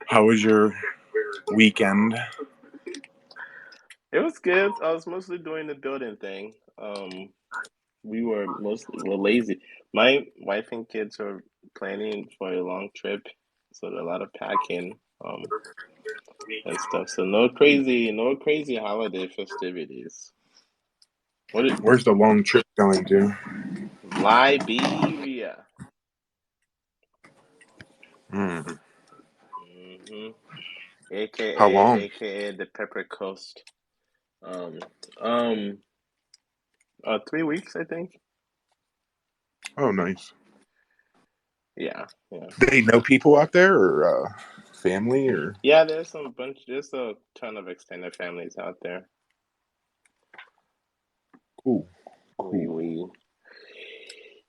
How was your weekend? It was good. I was mostly doing the building thing. We're lazy. My wife and kids are planning for a long trip, so there's a lot of packing, and stuff. So no crazy holiday festivities. What did Where's the long trip going to? Liberia? Hmm. hmm How long? AKA the Pepper Coast. Um, um, 3 weeks, I think. Oh, nice. Yeah, yeah. They know people out there, or family, or Yeah, there's a ton of extended families out there. cool, We cool. we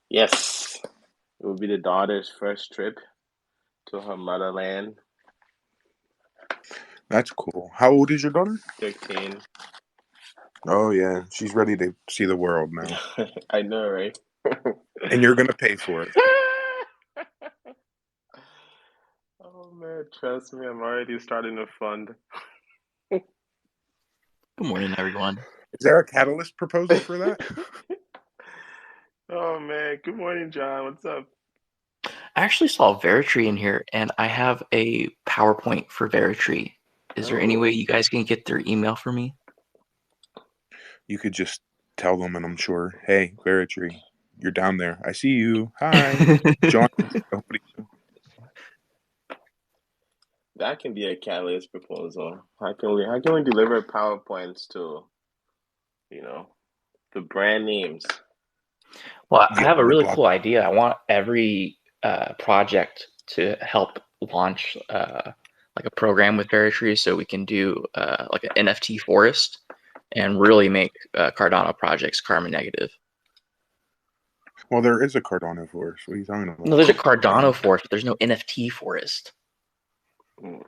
yes, it will be the daughter's first trip to her motherland. That's cool. How old is your daughter? 13. Oh yeah, she's ready to see the world now, I know, right? and you're gonna pay for it. Oh man, trust me, I'm already starting a fund. Good morning, everyone. Is there a catalyst proposal for that? Oh man, good morning, John. What's up? I actually saw Veritree in here, and I have a PowerPoint for Veritree. Is there any way you guys can get their email for me? You could just tell them, and I'm sure, hey, Veritree, you're down there. I see you. Hi, John. That can be a catalyst proposal. How can we deliver PowerPoints to, you know, the brand names? Well, I Yeah, have a the really block. cool idea. I want every project to help launch like a program with Veritree, so we can do like an NFT forest and really make Cardano projects carbon negative. Well, there is a Cardano forest. What are you talking about? No, there's a Cardano forest, but there's no NFT forest.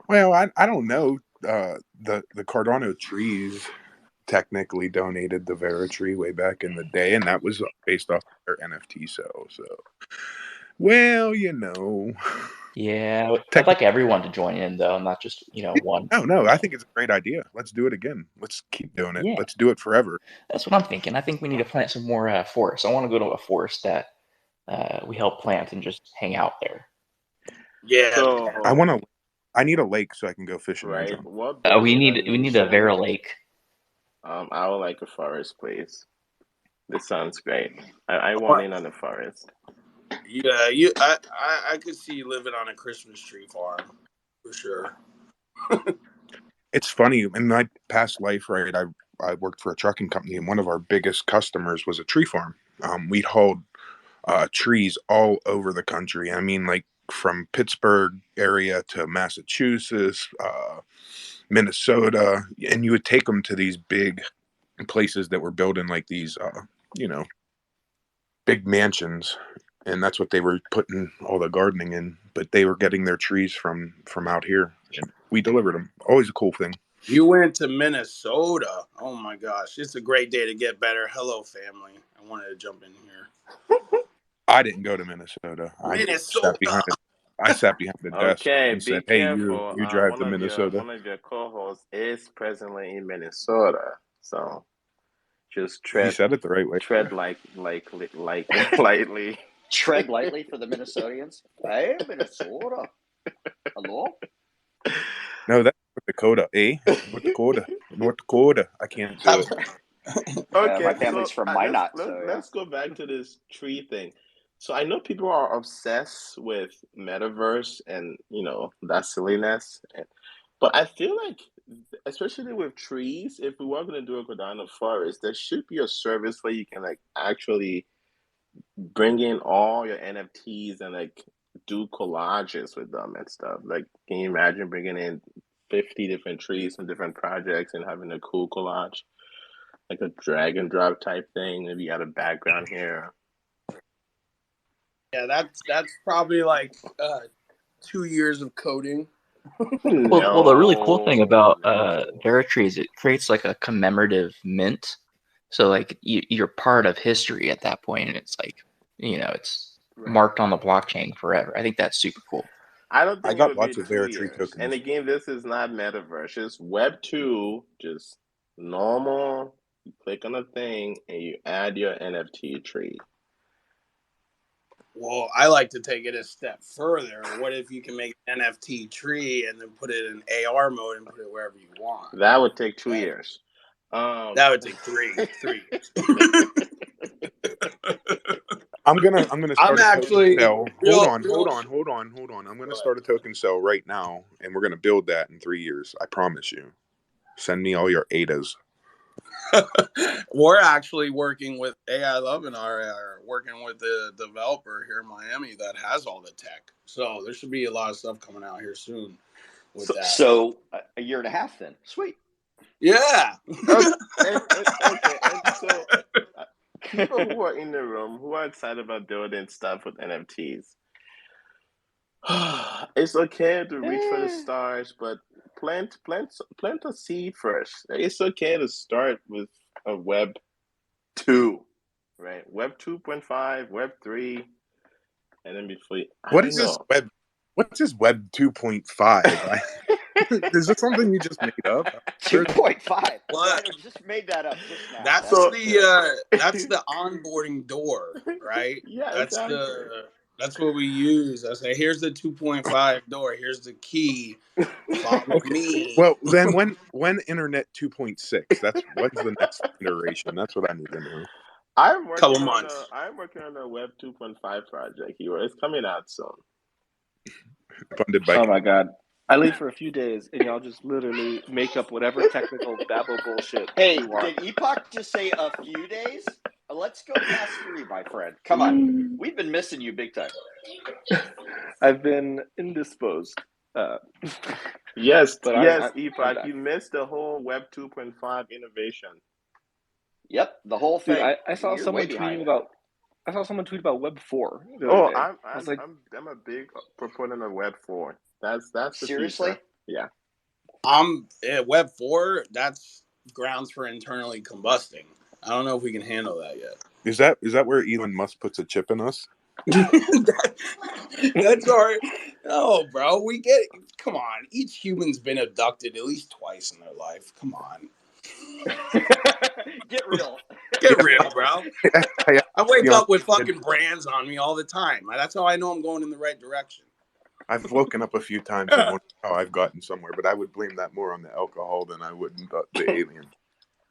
Well, I don't know. The Cardano trees technically donated the Veritree way back in the day, and that was based off their NFT sale. So, well, you know. Yeah, I'd like everyone to join in though, not just one. No, I think it's a great idea. Let's do it again. Let's keep doing it. Yeah, Let's do it forever. that's what I'm thinking. I think we need to plant some more forests. I want to go to a forest that we help plant and just hang out there. Yeah. So, I need a lake so I can go fishing there, right, John. what We building need a automation? Veri lake. I would like a forest, please. This sounds great. I want in on the forest. Yeah, I could see you living on a Christmas tree farm for sure. It's funny. In my past life, right, I worked for a trucking company, and one of our biggest customers was a tree farm. We'd hauled trees all over the country. I mean, like from Pittsburgh area to Massachusetts, Minnesota, and you would take them to these big places that were building like these, big mansions, and that's what they were putting all the gardening in. But they were getting their trees from out here, and we delivered them. Always a cool thing. You went to Minnesota. Oh my gosh, it's a great day to get better. Hello, family. I wanted to jump in here. I didn't go to Minnesota. Minnesota. I sat behind the desk Okay, and be said, "Hey, you careful. drive One to of your Minnesota." one of your co-hosts is presently in Minnesota, so just He tread said it the right way. tread lightly. Tread lightly for the Minnesotians. Hey, Minnesota. Hello? No, that's North Dakota, eh? North Dakota. North Dakota. I can't do it. Okay, my family's from Minot, let's go back to this tree thing. So I know people are obsessed with metaverse and that silliness, but I feel like, especially with trees, if we were going to do a Cardano forest, there should be a service where you can like actually bring in all your NFTs and like do collages with them and stuff. Like, can you imagine bringing in 50 different trees from different projects and having a cool collage? Like a drag and drop type thing. Maybe you got a background here. Yeah, that's probably like 2 years of coding. Well, the really cool thing about Veritrees is it creates like a commemorative mint. So like you're part of history at that point, and it's like it's marked on the blockchain forever. I think that's super cool. I don't I think it got would be lots of 2 years. Veritree And tokens. again, this is not metaverse. It's Web 2, just normal. You click on a thing and you add your NFT tree. Well, I like to take it a step further. What if you can make an NFT tree and then put it in AR mode and put it wherever you want? That would take 2 That, years. that would take three years. I'm gonna I'm start a token actually sell. real. I'm gonna start a token sell right now, and we're gonna build that in 3 years. I promise you. Send me all your ADAs. We're actually working with AI Love and are working with the developer here in Miami that has all the tech. So there should be a lot of stuff coming out here soon with that. So a year and a half then. Sweet. Yeah. Okay, and so people who are in the room who are excited about building stuff with NFTs, it's okay to reach for the stars, but plant a seed first. It's okay to start with a Web 2, right? Web 2.5, Web 3, and then before I What don't is this know. web? What's this Web 2.5? Is this something you just made up? 2.5. What? I just made that up just now. That's So- that's the onboarding door, right? Yeah, That's exactly. that's what we use. I say, here's the 2.5 door. Here's the key. Follow me. Well, then when Internet 2.6? When's the next iteration? That's what I need to know. I'm working Couple on months. I'm working on a Web 2.5 project here. It's coming out soon. Funded by. Oh my god. I leave for a few days and y'all just literally make up whatever technical babble bullshit Hey, you want. did Epoch just say a few days? Let's go past 3, my friend. Come on. We've been missing you big time. I've been indisposed. Yes, But yes, I'm Epoch, back. you missed the whole Web 2.5 innovation. Yep, the whole Dude, thing. I saw You're someone way behind tweeting it. about Web 4 the Oh, other day. I was like, I'm a big proponent of Web 4. That's the Seriously? future. Yeah. Web 4, that's grounds for internally combusting. I don't know if we can handle that yet. Is that where Elon Musk puts a chip in us? That's our. Oh, bro, we get it. Come on. Each human's been abducted at least twice in their life. Come on. Get real. Get real, bro. Hey, I wake up with fucking brands on me all the time. That's how I know I'm going in the right direction. I've woken up a few times and wondered how I've gotten somewhere, but I would blame that more on the alcohol than I would the alien.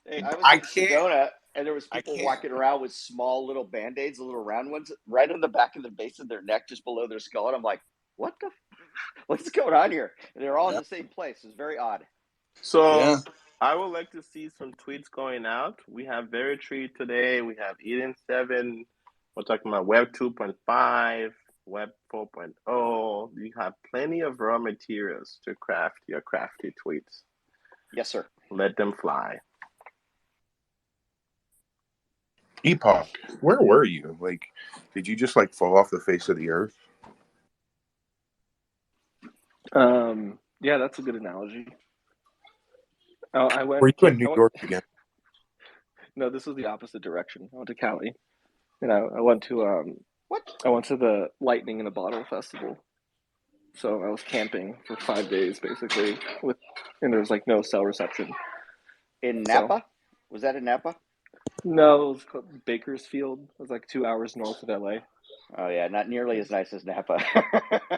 Hey, I was I in can't- Sedona, and there was I people can't. walking around with small little Band-Aids, the little round ones, right on the back of the base of their neck, just below their skull. And I'm like, what's going on here? And they're all in the same place. It's very odd. So Yeah. I would like to see some tweets going out. We have Veritree today. We have Eden 7. We're talking about Web 2.5, Web 4.0. You have plenty of raw materials to craft your crafty tweets. Yes, sir. Let them fly. Epoch, where were you? Like, did you just like fall off the face of the earth? yeah, that's a good analogy. Oh, I went. Were you in New York again? No, this was the opposite direction. I went to Cali, and I went to What? I went to the Lightning in a Bottle festival. So I was camping for 5 days basically, and there was like no cell reception. In Napa? Was that in Napa? No, it was called Bakersfield. It was like 2 hours north of LA. Oh, yeah, not nearly as nice as Napa.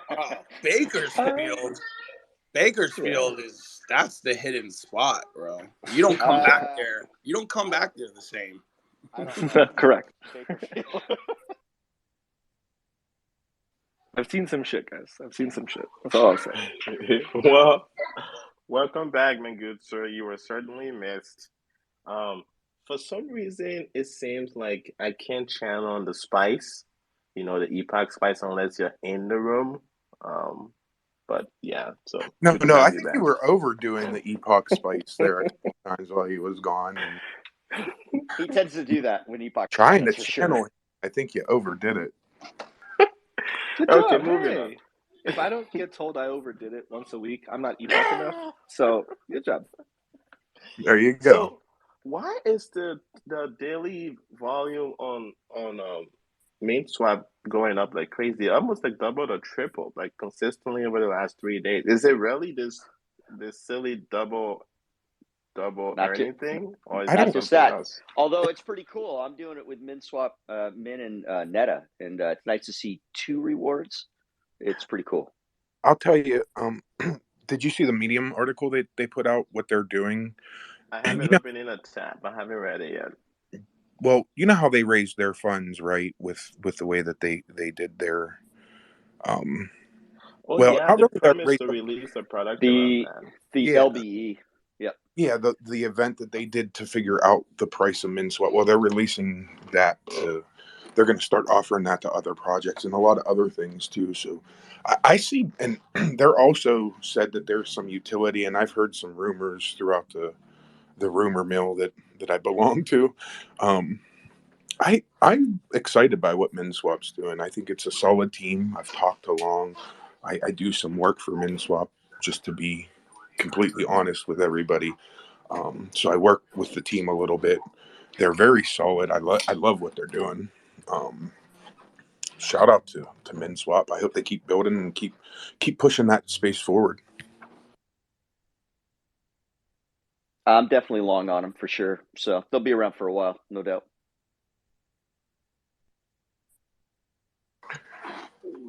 Oh, Bakersfield. Bakersfield that's the hidden spot, bro. You don't come back there. You don't come back there the same. I don't know. Correct. Bakersfield. I've seen some shit, guys. I've seen some shit. That's all I'll say. Well, welcome back, my good sir. You were certainly missed. For some reason, it seems like I can't channel on the spice, the Epoch spice, unless you're in the room. But yeah, so No, good to have I you think back. you were overdoing the Epoch spice there a couple times while he was gone. And He tends to do that when Epoch trying to for channel sure. him, I think you overdid it. Good Okay, job. moving Hey. on. If I don't get told I overdid it once a week, I'm not Epoch enough. So good job. There you go. So why is the daily volume on MinSwap going up like crazy, almost like doubled or tripled, like consistently over the last 3 days. Is it really this silly double Not just earning thing, or is I there not don't. just something that. else? Although it's pretty cool. I'm doing it with MinSwap, Min and Netta, and it's nice to see 2 rewards. It's pretty cool. I'll tell you. Did you see the Medium article they put out what they're doing? I And haven't opened in a tab. I haven't read it yet. well, you know how they raised their funds, right? With the way that they did their um. Oh Well, yeah, not the really their premise raise. to release a product around The that. the Yeah, LBE. Yep. yeah. The event that they did to figure out the price of MinSwap. Well, they're releasing that to. They're going to start offering that to other projects and a lot of other things too. So I see, and they're also said that there's some utility, and I've heard some rumors throughout the rumor mill that I belong to. Um, I'm excited by what MinSwap's doing. I think it's a solid team. I've talked to Long. I do some work for MinSwap just to be completely honest with everybody. So I work with the team a little bit. They're very solid. I love what they're doing. Um, Shout out to MinSwap. I hope they keep building and keep pushing that space forward. I'm definitely long on them for sure. So they'll be around for a while, no doubt.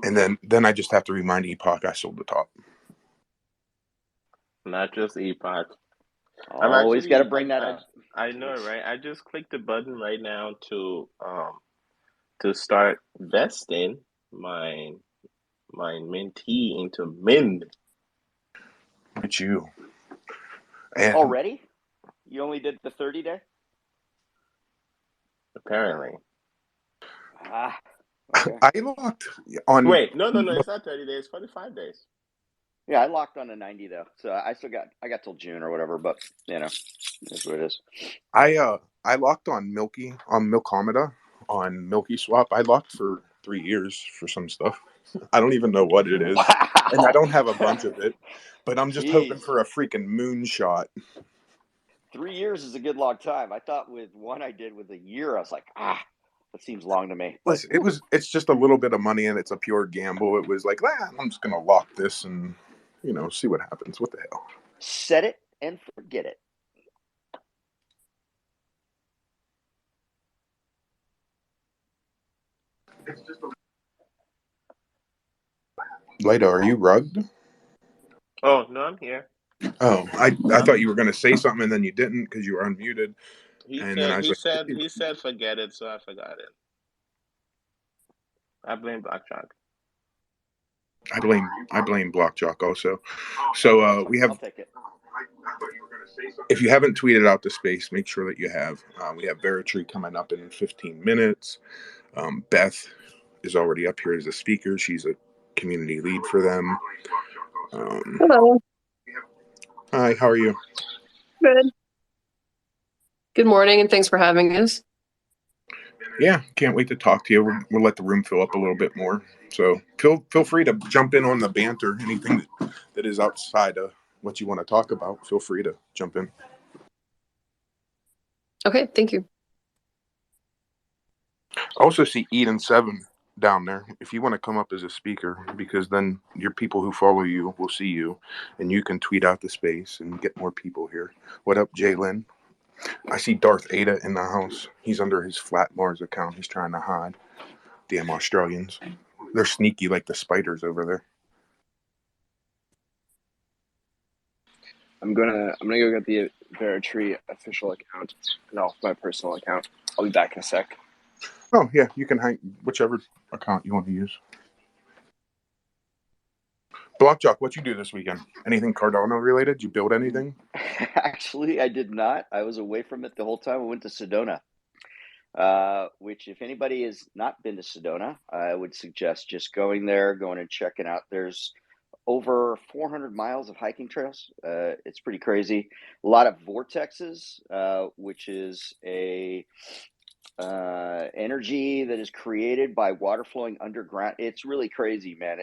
And then I just have to remind Epoch I sold the top. Not just Epoch. I'm Always got to actually bring that up. I know, right? I just clicked the button right now to start vesting my Minty into Min. It's you. And Already? You only did the 30-day? Apparently. Ah, okay. I locked on. Wait, no, it's not 30 days, 45 days. Yeah, I locked on a 90 though, so I got till June or whatever. But that's what it is. I locked on Milkomeda on Milky Swap. I locked for 3 years for some stuff. I don't even know what it is, and I Wow. don't have a bunch of it. But I'm just hoping Jeez. for a freaking moonshot. 3 years is a good long time. I thought with one I did with a year, I was like, that seems long to me. But Listen, it's just a little bit of money and it's a pure gamble. It was like, I'm just gonna lock this and see what happens. What the hell? set it and forget it. Lido, are you rugged? Oh, no, I'm here. Oh, I thought you were gonna say something and then you didn't because you were unmuted. He And then I said was he like, said he said forget it, so I forgot it. I blame Blackjack. I blame Blockjock also. So we I'll have. take it. If you haven't tweeted out the space, make sure that you have. We have Veritree coming up in 15 minutes. Beth is already up here as a speaker. She's a community lead for them. Hello. Hi, how are you? Good. Good morning, and thanks for having us. Yeah, can't wait to talk to you. We'll let the room fill up a little bit more. So feel free to jump in on the banter. Anything that is outside of what you want to talk about, feel free to jump in. Okay, thank you. I also see Eden7 down there. If you want to come up as a speaker, because then your people who follow you will see you, and you can tweet out the space and get more people here. What up, Jalen? I see Darth Ada in the house. He's under his Flat Mars account. He's trying to hide. Damn Australians. They're sneaky like the spiders over there. I'm gonna go get the Veritree official account. No, my personal account. I'll be back in a sec. Oh, yeah, you can hang whichever account you want to use. Blockjock, what you do this weekend? Anything Cardano related? You build anything? Actually, I did not. I was away from it the whole time. I went to Sedona, which if anybody has not been to Sedona, I would suggest just going there, going and checking out. There's over 400 miles of hiking trails. It's pretty crazy. A lot of vortexes, which is a energy that is created by water flowing underground. It's really crazy, man.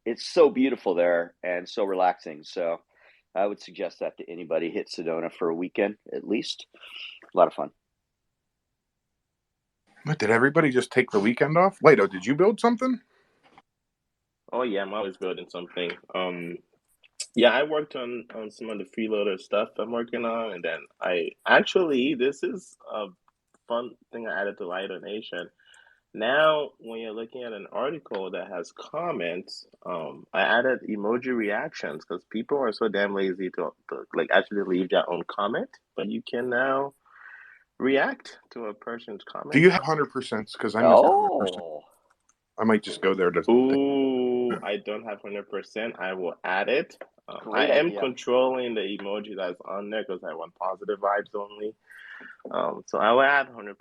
It's so beautiful there and so relaxing. So I would suggest that to anybody. Hit Sedona for a weekend at least. A lot of fun. What, did everybody just take the weekend off? Lido, did you build something? Oh yeah, I'm always building something. Yeah, I worked on some of the freeloader stuff I'm working on, and then I actually this is a fun thing I added to Lido Nation. Now, when you're looking at an article that has comments, I added emoji reactions because people are so damn lazy to like actually leave their own comment, but you can now react to a person's Do you comment. have 100%? Because I missed 100%. Oh, I might just go there to. Ooh, I don't have 100%. I will add it. I great am idea. controlling the emoji that's on there because I want positive vibes only. So I will add 100%.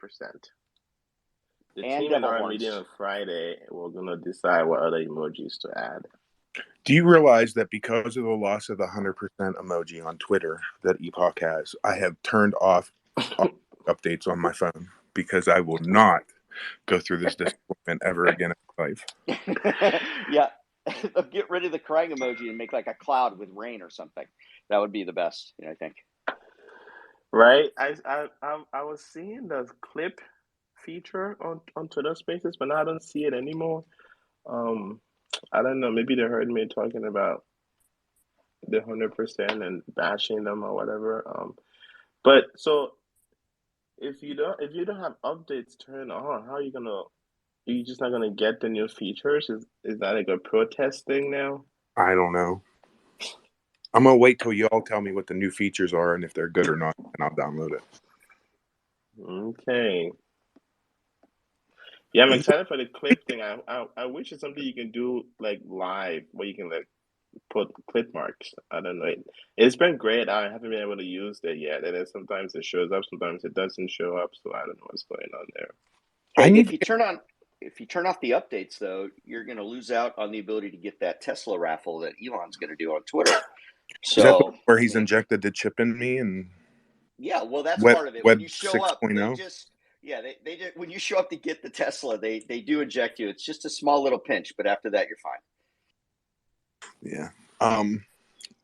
The And team is devil our horns. meeting on Friday. We're gonna decide what other emojis to add. Do you realize that because of the loss of the 100% emoji on Twitter that Epoch has, I have turned off all updates on my phone because I will not go through this disappointment ever again in my life. Yeah. Get rid of the crying emoji and make like a cloud with rain or something. That would be the best, I think. Right? I was seeing the clip feature on Twitter Spaces, but now I don't see it anymore. Um, I don't know. Maybe they heard me talking about the 100% and bashing them or whatever. But so if you don't have updates turned on, how are you gonna? Are you just not gonna get the new features? Is that like a protest thing now? I don't know. I'm going to wait till you all tell me what the new features are and if they're good or not, and I'll download it. Okay. Yeah, I'm excited for the clip thing. I wish it's something you can do like live where you can like put clip marks. I don't know. It's been great. I haven't been able to use it yet. And then sometimes it shows up, sometimes it doesn't show up. So I don't know what's going on there. I Hey, need if you turn off the updates though, you're going to lose out on the ability to get that Tesla raffle that Elon's going to do on Twitter. Is that the So one where he's injected the chip in me and yeah, well, that's Web part of it. When Web you show up, they 6.0? just they just when you show up to get the Tesla, they do inject you. It's just a small little pinch, but after that, you're fine. Yeah.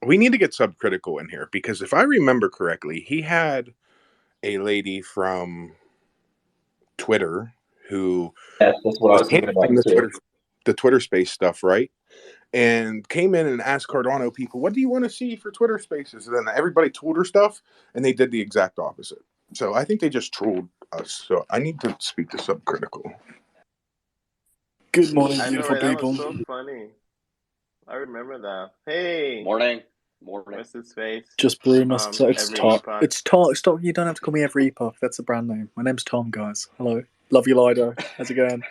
We need to get Subcritical in here because if I remember correctly, he had a lady from Twitter who Yes, that's what I was was thinking about handling too. the Twitter Space stuff, right? And came in and asked Cardano people, "What do you want to see for Twitter Spaces?" And then everybody told her stuff, and they did the exact opposite. So I think they just trolled us. So I need to speak to Subcritical. Good morning, I know, beautiful right? That was people. so funny. I remember that. Hey, Morning. what's his face? Just brewing myself. It's Every Tom. epoch. It's Tom. Stop. You don't have to call me every epoch. That's the brand name. My name's Tom, guys. Hello. Love you, Lido. How's it going?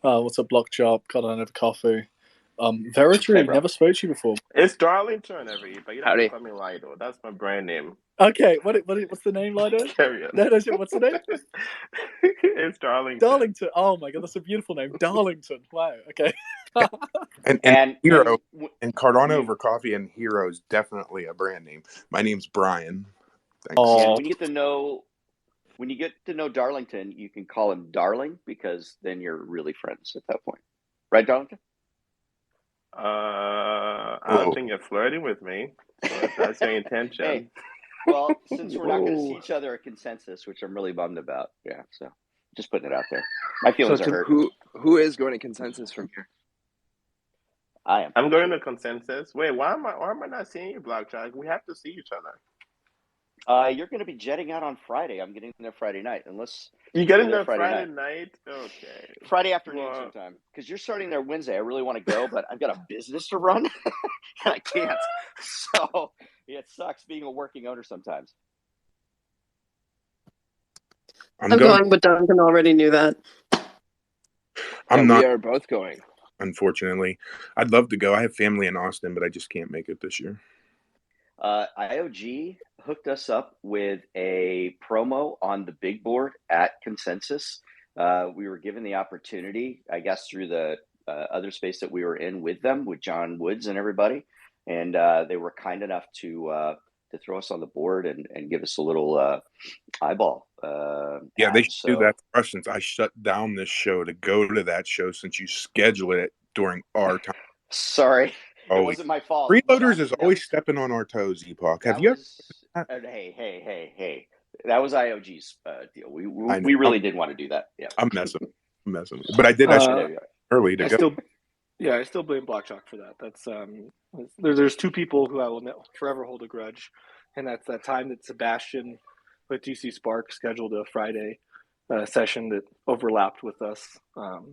What's up, Block Chop? Cardano Over Coffee. Veritree. Hey, bro. Never spoke to you before. It's Darlington every epoch. You don't have to Howdy. call me Lido. That's my brand name. Okay. What's the name, Lido? Carry on. No, what's the name? It's Darlington. Darlington. Oh my god, that's a beautiful name. Darlington. Wow. Okay. And Hero and and Cardano Over Coffee and Hero is definitely a brand name. My name's Brian. Thanks. Oh. and when you get to know Darlington, you can call him Darling because then you're really friends at that point, right, Darlington? I don't think you're flirting with me. So if that's your intention. Hey, well, since we're not going to see Whoa. each other at consensus, which I'm really bummed about, yeah. So just putting it out there. My feelings are Tim, hurt. who is going to consensus from here? I am. I'm going to consensus. Wait, why am I not seeing you, Blockjack? We have to see each other. You're going to be jetting out on Friday. I'm getting there Friday night, unless You getting you're there Friday night? Okay. Friday afternoon Well, sometime, because you're starting there Wednesday. I really want to go, but I've got a business to run, and I can't. So yeah, it sucks being a working owner sometimes. I'm going, but Duncan already knew that. I'm not. We are both going. Unfortunately, I'd love to go. I have family in Austin, but I just can't make it this year. IOG hooked us up with a promo on the big board at Consensus. We were given the opportunity, I guess, through the other space that we were in with them, with John Woods and everybody, and they were kind enough to throw us on the board and give us a little eyeball. Yeah, they should do that for us since I shut down this show to go to that show since you scheduled it during our time. Sorry. It wasn't my fault. Freeloaders is always stepping on our toes, Epoch. Have you Hey. That was IOG's deal. I know. We really did want to do that. Yeah. I'm messing. But I did. I should early to go. I still blame Blockchalk for that. That's there's two people who I will forever hold a grudge, and that's that time that Sebastian with DC Spark scheduled a Friday session that overlapped with us. That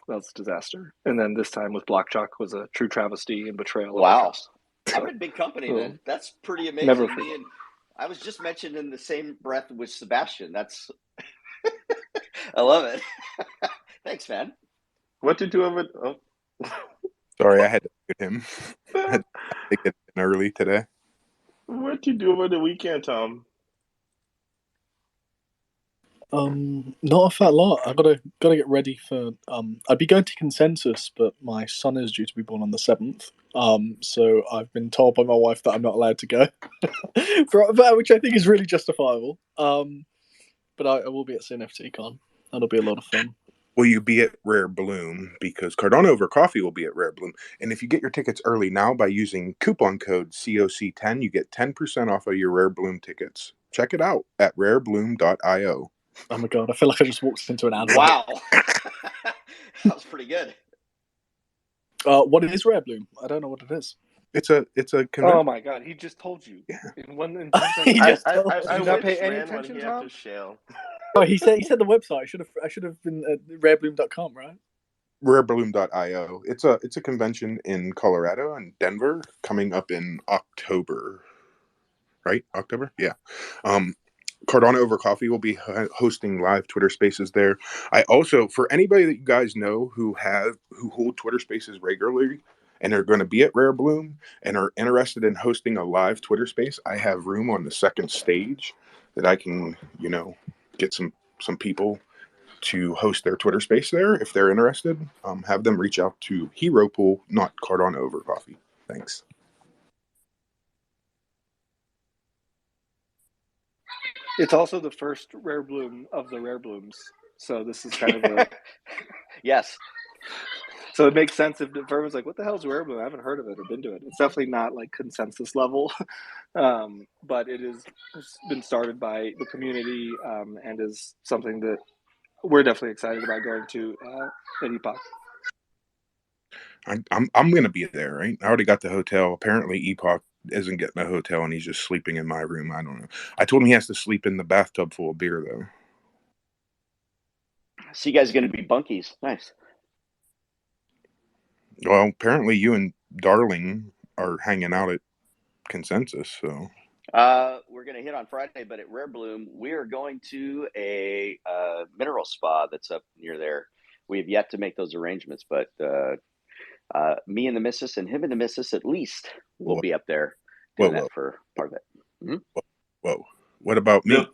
was a disaster. And then this time with Blockchalk was a true travesty and betrayal. Wow. I'm in big company then. That's pretty amazing. Never I was just mentioned in the same breath with Sebastian. That's I love it. Thanks, man. What did you do over? Oh. Sorry, I had to get him. I had to get in early today. What did you do over the weekend, Tom? Not a fat lot. I gotta get ready for. I'd be going to Consensus, but my son is due to be born on the 7th. So I've been told by my wife that I'm not allowed to go, which I think is really justifiable. But I will be at CNFT Con. That'll be a lot of fun. Will you be at Rare Bloom? Because Cardano Over Coffee will be at Rare Bloom. And if you get your tickets early now by using coupon code COC10, you get 10% off of your Rare Bloom tickets. Check it out at rarebloom.io. Oh my god, I feel like I just walked into an ad. Wow. That was pretty good. What is Rare Bloom? I don't know what it is. It's a convention. Oh my god, he just told you. Yeah. In one He just I told did not pay any attention, Tom? Oh, he said the website. I should have been at rarebloom.com, right? Rarebloom.io. It's a convention in Colorado and Denver coming up in October. Right? October? Yeah. Cardano Over Coffee will be hosting live Twitter Spaces there. I also, for anybody that you guys know who hold Twitter Spaces regularly and are going to be at Rare Bloom and are interested in hosting a live Twitter Space, I have room on the second stage that I can, get some people to host their Twitter Space there if they're interested. Have them reach out to Hero Pool, not Cardano Over Coffee. Thanks. It's also the first Rare Bloom of the Rare Blooms. So this is kind of a... Yes. So it makes sense if everyone's like, what the hell is Rare Bloom? I haven't heard of it or been to it. It's definitely not like consensus level. But it's been started by the community and is something that we're definitely excited about going to at Epoch. I'm going to be there, right? I already got the hotel. Apparently Epoch isn't getting a hotel and he's just sleeping in my room. I don't know. I told him he has to sleep in the bathtub full of beer, though. So you guys are going to be bunkies. Nice. Well, apparently you and Darling are hanging out at Consensus, so. We're going to hit on Friday, but at Rare Bloom, we are going to a mineral spa that's up near there. We have yet to make those arrangements, but me and the missus and him and the missus at least will be up there doing that for part of it. Mm-hmm. Whoa. What about me?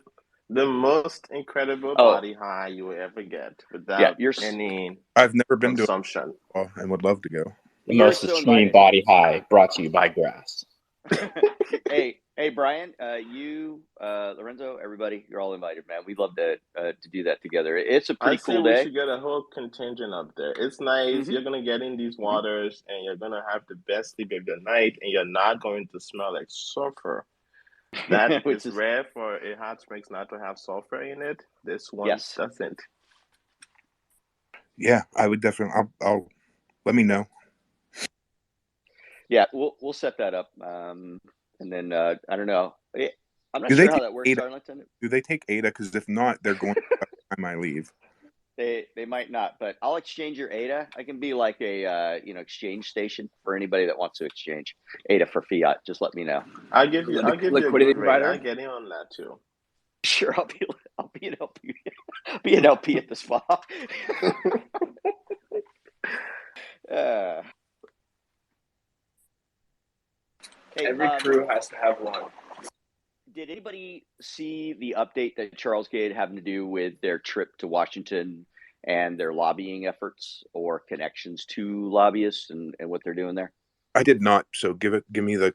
The most incredible body high you will ever get without any I've never been consumption. And would love to go. The most extreme body high brought to you by grass. Hey, Brian, you, Lorenzo, everybody, you're all invited, man. We'd love to do that together. It's a pretty cool day. We should get a whole contingent up there. It's nice. Mm-hmm. You're going to get in these waters and you're going to have the best sleep of the night and you're not going to smell like sulfur. That is rare for a hot springs not to have sulfur in it. This one doesn't. Yeah, I would definitely. I'll let me know. Yeah, we'll set that up, and then I don't know. I'm not sure how that works, Darlington. Do they take ADA? Because if not, they're going to by the time I leave. They might not, but I'll exchange your ADA. I can be like a exchange station for anybody that wants to exchange ADA for fiat. Just let me know. I'll give you liquidity provider. I'll get in on that too. Sure, I'll be an LP. Be an LP at the spa. Every crew has to have one. Did anybody see the update that Charles Gate having to do with their trip to Washington and their lobbying efforts or connections to lobbyists and what they're doing there? I did not. So give me the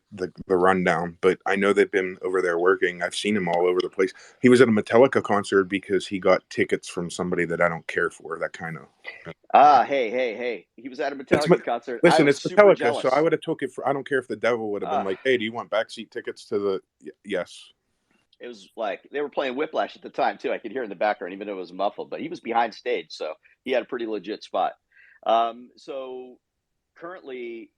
rundown. But I know they've been over there working. I've seen him all over the place. He was at a Metallica concert because he got tickets from somebody that I don't care for. That kind of. Hey! He was at a Metallica concert. Listen, it's Metallica, jealous. So I would have took it for. I don't care if the devil would have been like, "Hey, do you want backseat tickets to the?" Yes. It was like they were playing Whiplash at the time too. I could hear in the background, even though it was muffled. But he was behind stage, so he had a pretty legit spot. So currently,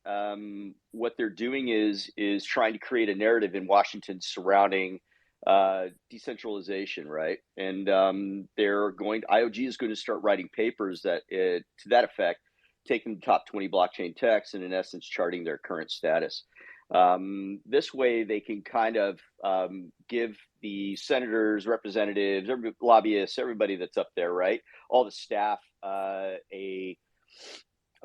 what they're doing is trying to create a narrative in Washington surrounding decentralization, right? And IOG is going to start writing papers to that effect, taking the top 20 blockchain techs and in essence charting their current status. This way they can kind of give the senators, representatives, lobbyists, everybody that's up there, right, all the staff, a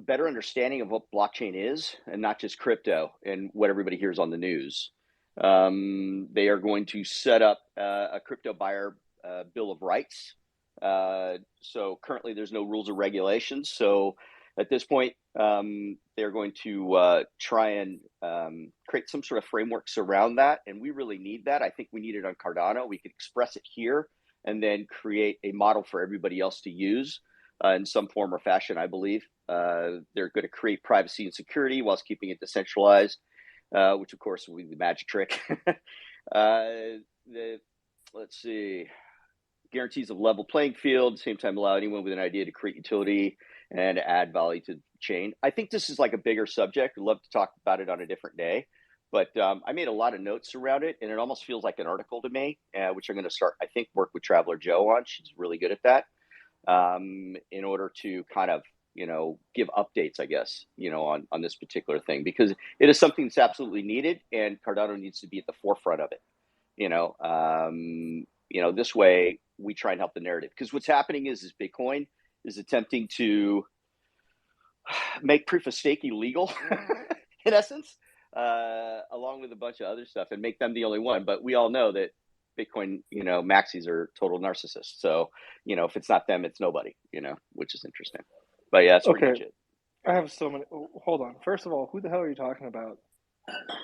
better understanding of what blockchain is and not just crypto and what everybody hears on the news. They are going to set up a crypto buyer bill of rights. So currently there's no rules or regulations. So at this point, they're going to try and create some sort of frameworks around that. And we really need that. I think we need it on Cardano. We could express it here and then create a model for everybody else to use in some form or fashion, I believe. They're going to create privacy and security whilst keeping it decentralized, which of course will be the magic trick. Let's see. Guarantees of level playing field, same time allow anyone with an idea to create utility and add value to the chain. I think this is like a bigger subject. I'd love to talk about it on a different day. But I made a lot of notes around it, and it almost feels like an article to me, which I'm going to start, I think, work with Traveler Joe on. She's really good at that, in order to kind of, give updates, I guess, on this particular thing, because it is something that's absolutely needed, and Cardano needs to be at the forefront of it. This way we try and help the narrative, because what's happening is Bitcoin is attempting to make proof of stake illegal, in essence, along with a bunch of other stuff, and make them the only one. But we all know that Bitcoin, maxis are total narcissists. So, if it's not them, it's nobody, which is interesting. But yeah, that's pretty much it. I have so many. Hold on. First of all, who the hell are you talking about?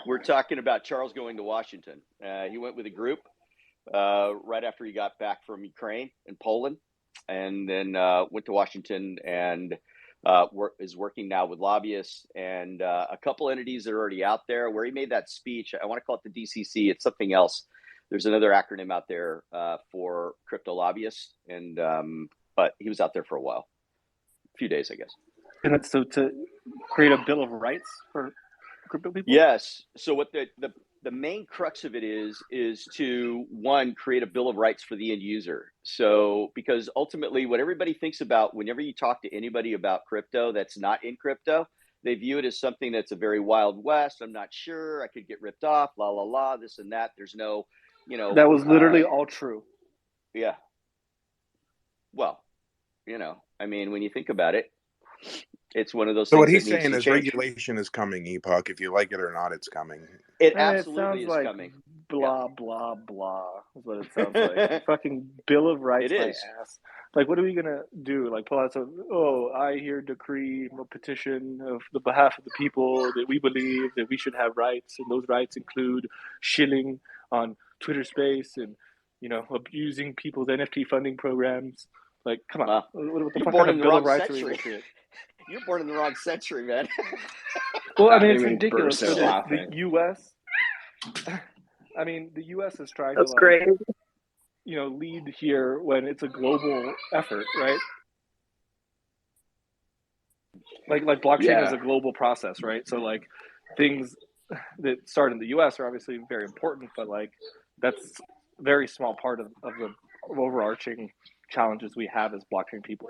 We're talking about Charles going to Washington. He went with a group right after he got back from Ukraine and Poland, and then went to Washington and is working now with lobbyists and a couple entities that are already out there. Where he made that speech, I want to call it the DCC. It's something else. There's another acronym out there for crypto lobbyists, and but he was out there for a while, a few days, I guess. And it's so to create a bill of rights for crypto people? Yes. So what the main crux of it is to, one, create a bill of rights for the end user. So because ultimately what everybody thinks about whenever you talk to anybody about crypto that's not in crypto, they view it as something that's a very wild west. I'm not sure. I could get ripped off, la, la, la, this and that. There's no, That was literally all true. Yeah. Well, when you think about it, it's one of those things. So what he's saying is regulation is coming, Epoch. If you like it or not, it's coming. It absolutely is like coming. Blah, blah, blah is what it sounds like. Fucking Bill of Rights. It is. Ass. Like, what are we going to do? Like, pull out I hear decree, a petition of the behalf of the people that we believe that we should have rights. And those rights include shilling on Twitter Space and, abusing people's NFT funding programs. Like, come on. Wow. What the You're fuck born kind in of the Bill wrong of Rights century. are we going to You're born in the wrong century, man. Well, it's ridiculous. So the U.S. The U.S. is trying That's to great. lead here when it's a global effort, right? Like blockchain is a global process, right? So like things that start in the U.S. are obviously very important, but like that's a very small part of the overarching challenges we have as blockchain people.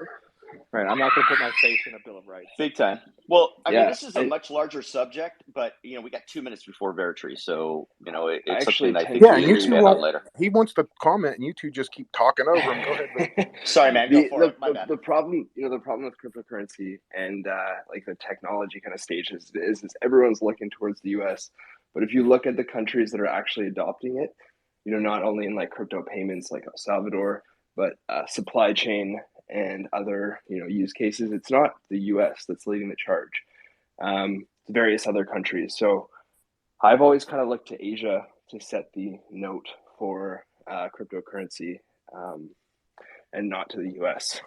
Right, I'm not going to put my face in a Bill of Rights. Big time. Well, this is a much larger subject, but we got 2 minutes before Veritree, so it's something I think we can expand on later. He wants to comment, and you two just keep talking over him. Go ahead. Sorry, man. Go for it. My bad. The problem, the problem with cryptocurrency and like the technology kind of stages is everyone's looking towards the U.S. But if you look at the countries that are actually adopting it, not only in like crypto payments like El Salvador, but supply chain and other use cases, it's not the US that's leading the charge. Various other countries. So I've always kind of looked to Asia to set the note for cryptocurrency, and not to the US.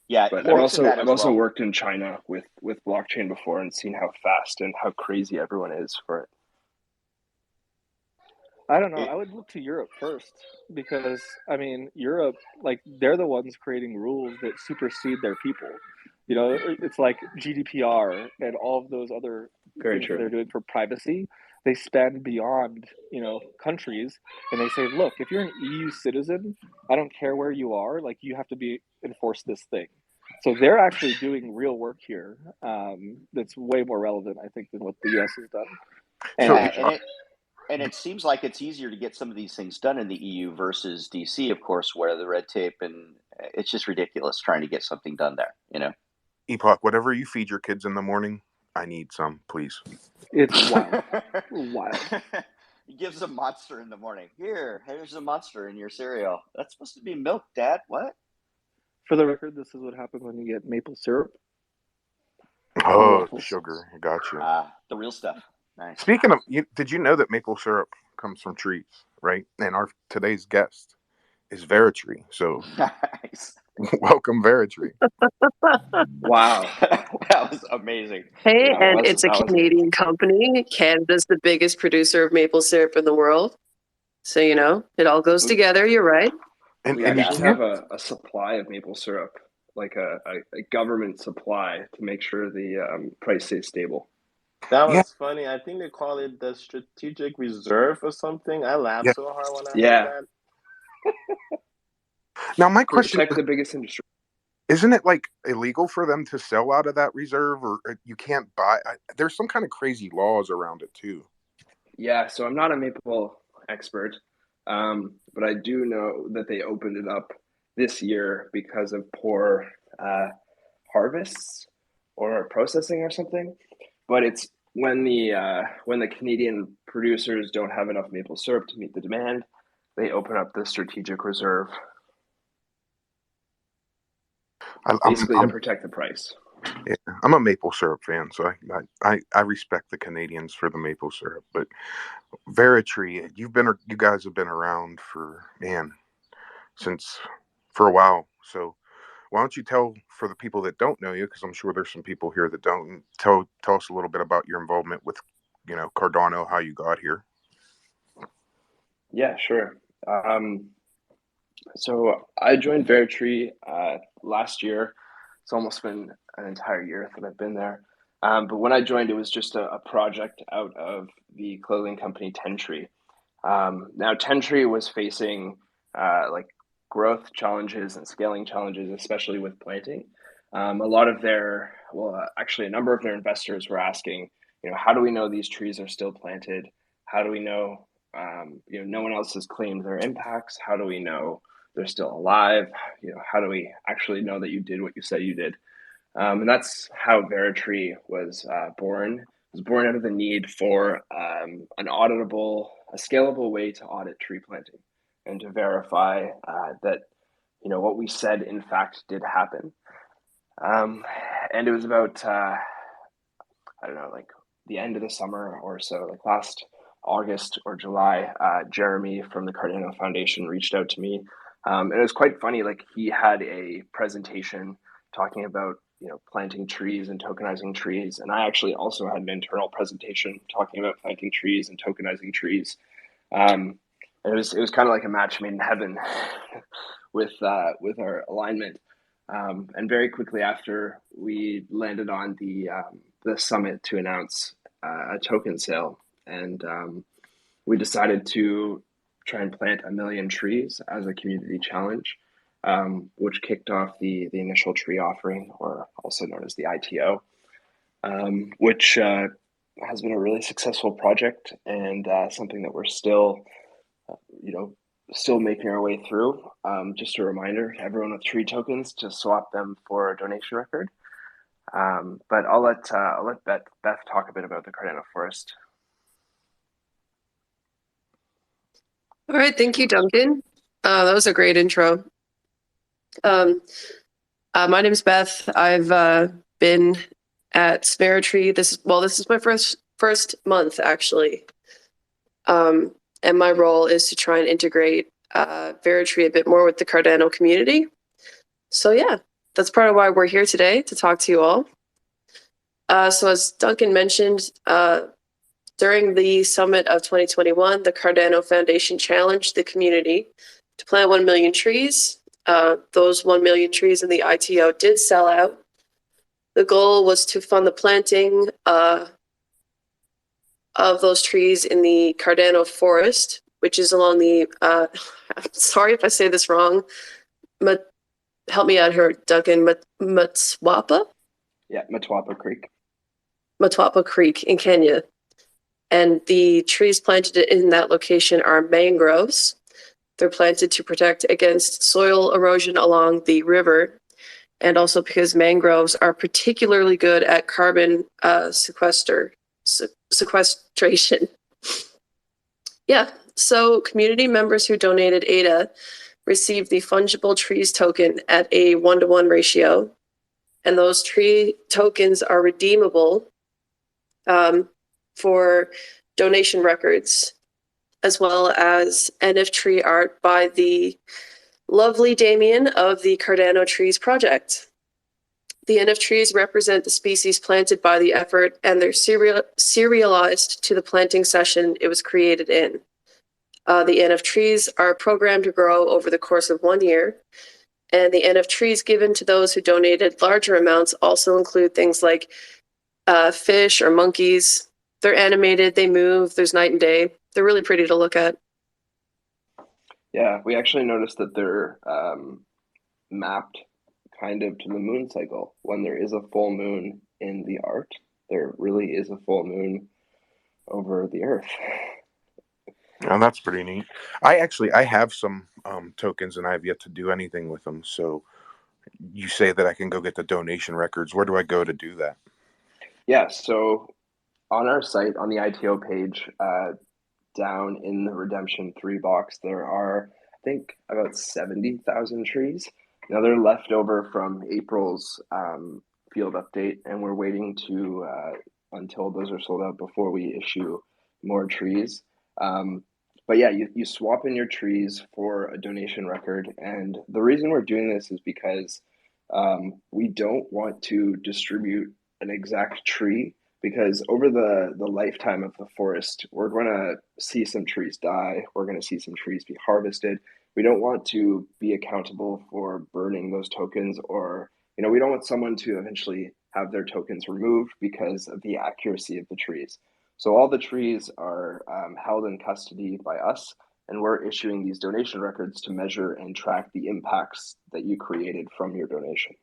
Yeah, but I've also worked in China with blockchain before and seen how fast and how crazy everyone is for it. I don't know. I would look to Europe first because, I mean, Europe, like, they're the ones creating rules that supersede their people. You know, it's like GDPR and all of those other Very things that true. they're doing for privacy. They spend beyond, you know, countries, and they say, look, if you're an EU citizen, I don't care where you are, like, you have to be enforce this thing. So they're actually doing real work here, that's way more relevant, I think, than what the US has done. So Yeah, and it seems like it's easier to get some of these things done in the EU versus DC, of course, where the red tape and it's just ridiculous trying to get something done there, you know? Epoch, whatever you feed your kids in the morning, I need some, please. It's wild. Wild. He gives a monster in the morning. Here's a monster in your cereal. That's supposed to be milk, Dad. What? For the record, this is what happens when you get maple syrup on Oh, waffles. sugar. I got you. The real stuff. Nice. Speaking of, did you know that maple syrup comes from trees, right? And our today's guest is Veritree. So Nice. welcome, Veritree. Wow. That was amazing. Hey, That and was it's a that was Canadian company. Canada's the biggest producer of maple syrup in the world. So, you know, it all goes together. You're right. And we and you actually can't. have a supply of maple syrup, like a government supply to make sure the price stays stable. That Yeah, was funny. I think they call it the strategic reserve or something. I laughed yeah. so hard when I heard Yeah, that. Now my question protect the biggest industry. isn't it like illegal for them to sell out of that reserve, or you can't buy? There's some kind of crazy laws around it too. Yeah, so I'm not a maple expert, but I do know that they opened it up this year because of poor harvests or processing or something. But it's when the Canadian producers don't have enough maple syrup to meet the demand, they open up the strategic reserve, I, I'm basically to I'm protect the price. yeah, I'm a maple syrup fan, so I respect the Canadians for the maple syrup. But Veritree, you guys have been around for since for a while. So why don't you tell for the people that don't know you, because I'm sure there's some people here that don't, tell us a little bit about your involvement with Cardano, how you got here. Yeah, sure. So I joined Veritree last year. It's almost been an entire year that I've been there. But when I joined, it was just a project out of the clothing company Tentree. Now, Tentree was facing like growth challenges and scaling challenges, especially with planting. A lot of actually, a number of their investors were asking, how do we know these trees are still planted? How do we know, no one else has claimed their impacts? How do we know they're still alive? How do we actually know that you did what you said you did? And that's how Veritree was born. It was born out of the need for an auditable, a scalable way to audit tree planting and to verify that what we said in fact did happen. And it was about I don't know, like the end of the summer or so, like last August or July. Jeremy from the Cardano Foundation reached out to me, and it was quite funny. Like he had a presentation talking about planting trees and tokenizing trees, and I actually also had an internal presentation talking about planting trees and tokenizing trees. And it was kind of like a match made in heaven with our alignment. And very quickly after, we landed on the summit to announce a token sale, and we decided to try and plant 1 million trees as a community challenge, which kicked off the initial tree offering, or also known as the ITO, which has been a really successful project and something that we're still making our way through. Just a reminder to everyone with tree tokens to swap them for a donation record. But I'll let Beth talk a bit about the Cardano Forest. All right. Thank you, Duncan. That was a great intro. My name's Beth. I've been at Veritree. This is my first month, actually. And my role is to try and integrate Veritree a bit more with the Cardano community. So yeah, that's part of why we're here today, to talk to you all. So as Duncan mentioned, During the summit of 2021, the Cardano Foundation challenged the community to plant 1 million trees. Those 1 million trees in the ITO did sell out. The goal was to fund the planting of those trees in the Cardano forest, which is along the, I'm sorry if I say this wrong, help me out here, Duncan, MINSWAP? Yeah, MINSWAP Creek. MINSWAP Creek in Kenya. And the trees planted in that location are mangroves. They're planted to protect against soil erosion along the river, and also because mangroves are particularly good at carbon sequestration. Yeah, so community members who donated ADA received the fungible trees token at a 1-to-1 ratio, and those tree tokens are redeemable for donation records, as well as NFT art by the lovely Damien of the Cardano Trees Project. The NFTs represent the species planted by the effort, and they're serialized to the planting session it was created in. The NFTs are programmed to grow over the course of 1 year, and the NFTs given to those who donated larger amounts also include things like fish or monkeys. They're animated, they move, there's night and day. They're really pretty to look at. Yeah, we actually noticed that they're mapped kind of to the moon cycle. When there is a full moon in the art, there really is a full moon over the earth. Oh, that's pretty neat. I have some tokens, and I have yet to do anything with them. So you say that I can go get the donation records. Where do I go to do that? Yeah, so on our site, on the ITO page, down in the Redemption 3 box, there are, I think, about 70,000 trees. Now, they're left over from April's field update, and we're waiting to until those are sold out before we issue more trees. But yeah, you swap in your trees for a donation record. And the reason we're doing this is because we don't want to distribute an exact tree, because over the lifetime of the forest, we're going to see some trees die. We're going to see some trees be harvested. We don't want to be accountable for burning those tokens, or, you know, we don't want someone to eventually have their tokens removed because of the accuracy of the trees. So all the trees are held in custody by us, and we're issuing these donation records to measure and track the impacts that you created from your donation.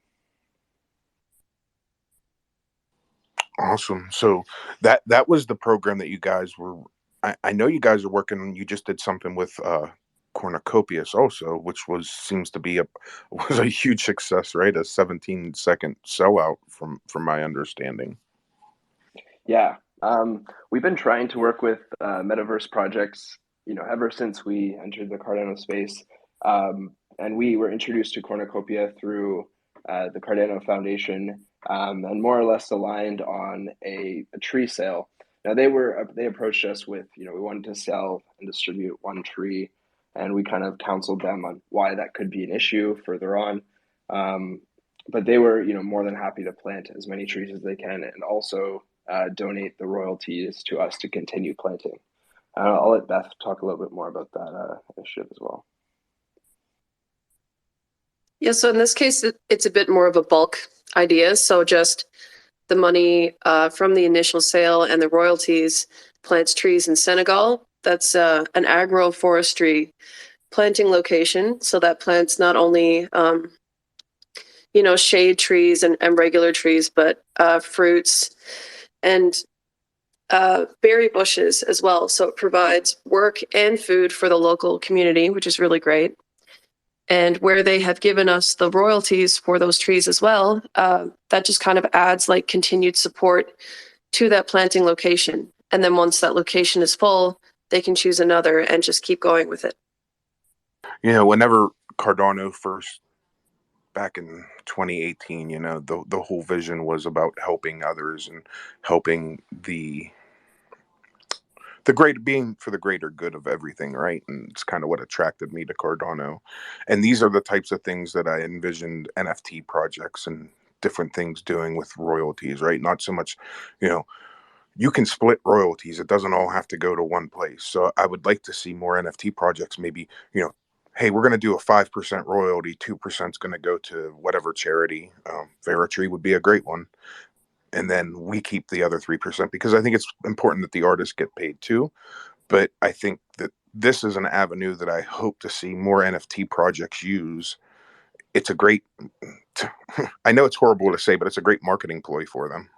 Awesome. So that was the program that you guys were. I know you guys are working on. You just did something with Cornucopia also, which seems to be was a huge success, right? A 17-second sellout from my understanding. Yeah, we've been trying to work with metaverse projects, you know, ever since we entered the Cardano space, and we were introduced to Cornucopia through the Cardano Foundation, and more or less aligned on a tree sale. Now they approached us with, you know, we wanted to sell and distribute one tree, and we kind of counseled them on why that could be an issue further on. But they were, you know, more than happy to plant as many trees as they can, and also donate the royalties to us to continue planting. I'll let Beth talk a little bit more about that initiative as well. Yeah, so in this case, it's a bit more of a bulk idea. So just the money from the initial sale and the royalties plants trees in Senegal. That's an agroforestry planting location. So that plants not only, you know, shade trees and regular trees, but fruits and berry bushes as well. So it provides work and food for the local community, which is really great. And where they have given us the royalties for those trees as well, that just kind of adds like continued support to that planting location. And then once that location is full, they can choose another and just keep going with it. You know, whenever Cardano first, back in 2018, you know, the whole vision was about helping others and helping the great, being for the greater good of everything, right? And it's kind of what attracted me to Cardano. And these are the types of things that I envisioned NFT projects and different things doing with royalties, right? Not so much, you know, you can split royalties. It doesn't all have to go to one place. So I would like to see more NFT projects, maybe, hey, we're going to do a 5% royalty, 2% is going to go to whatever charity. Veritree would be a great one. And then we keep the other 3%, because I think it's important that the artists get paid too. But I think that this is an avenue that I hope to see more NFT projects use. It's a great, I know it's horrible to say, but it's a great marketing ploy for them.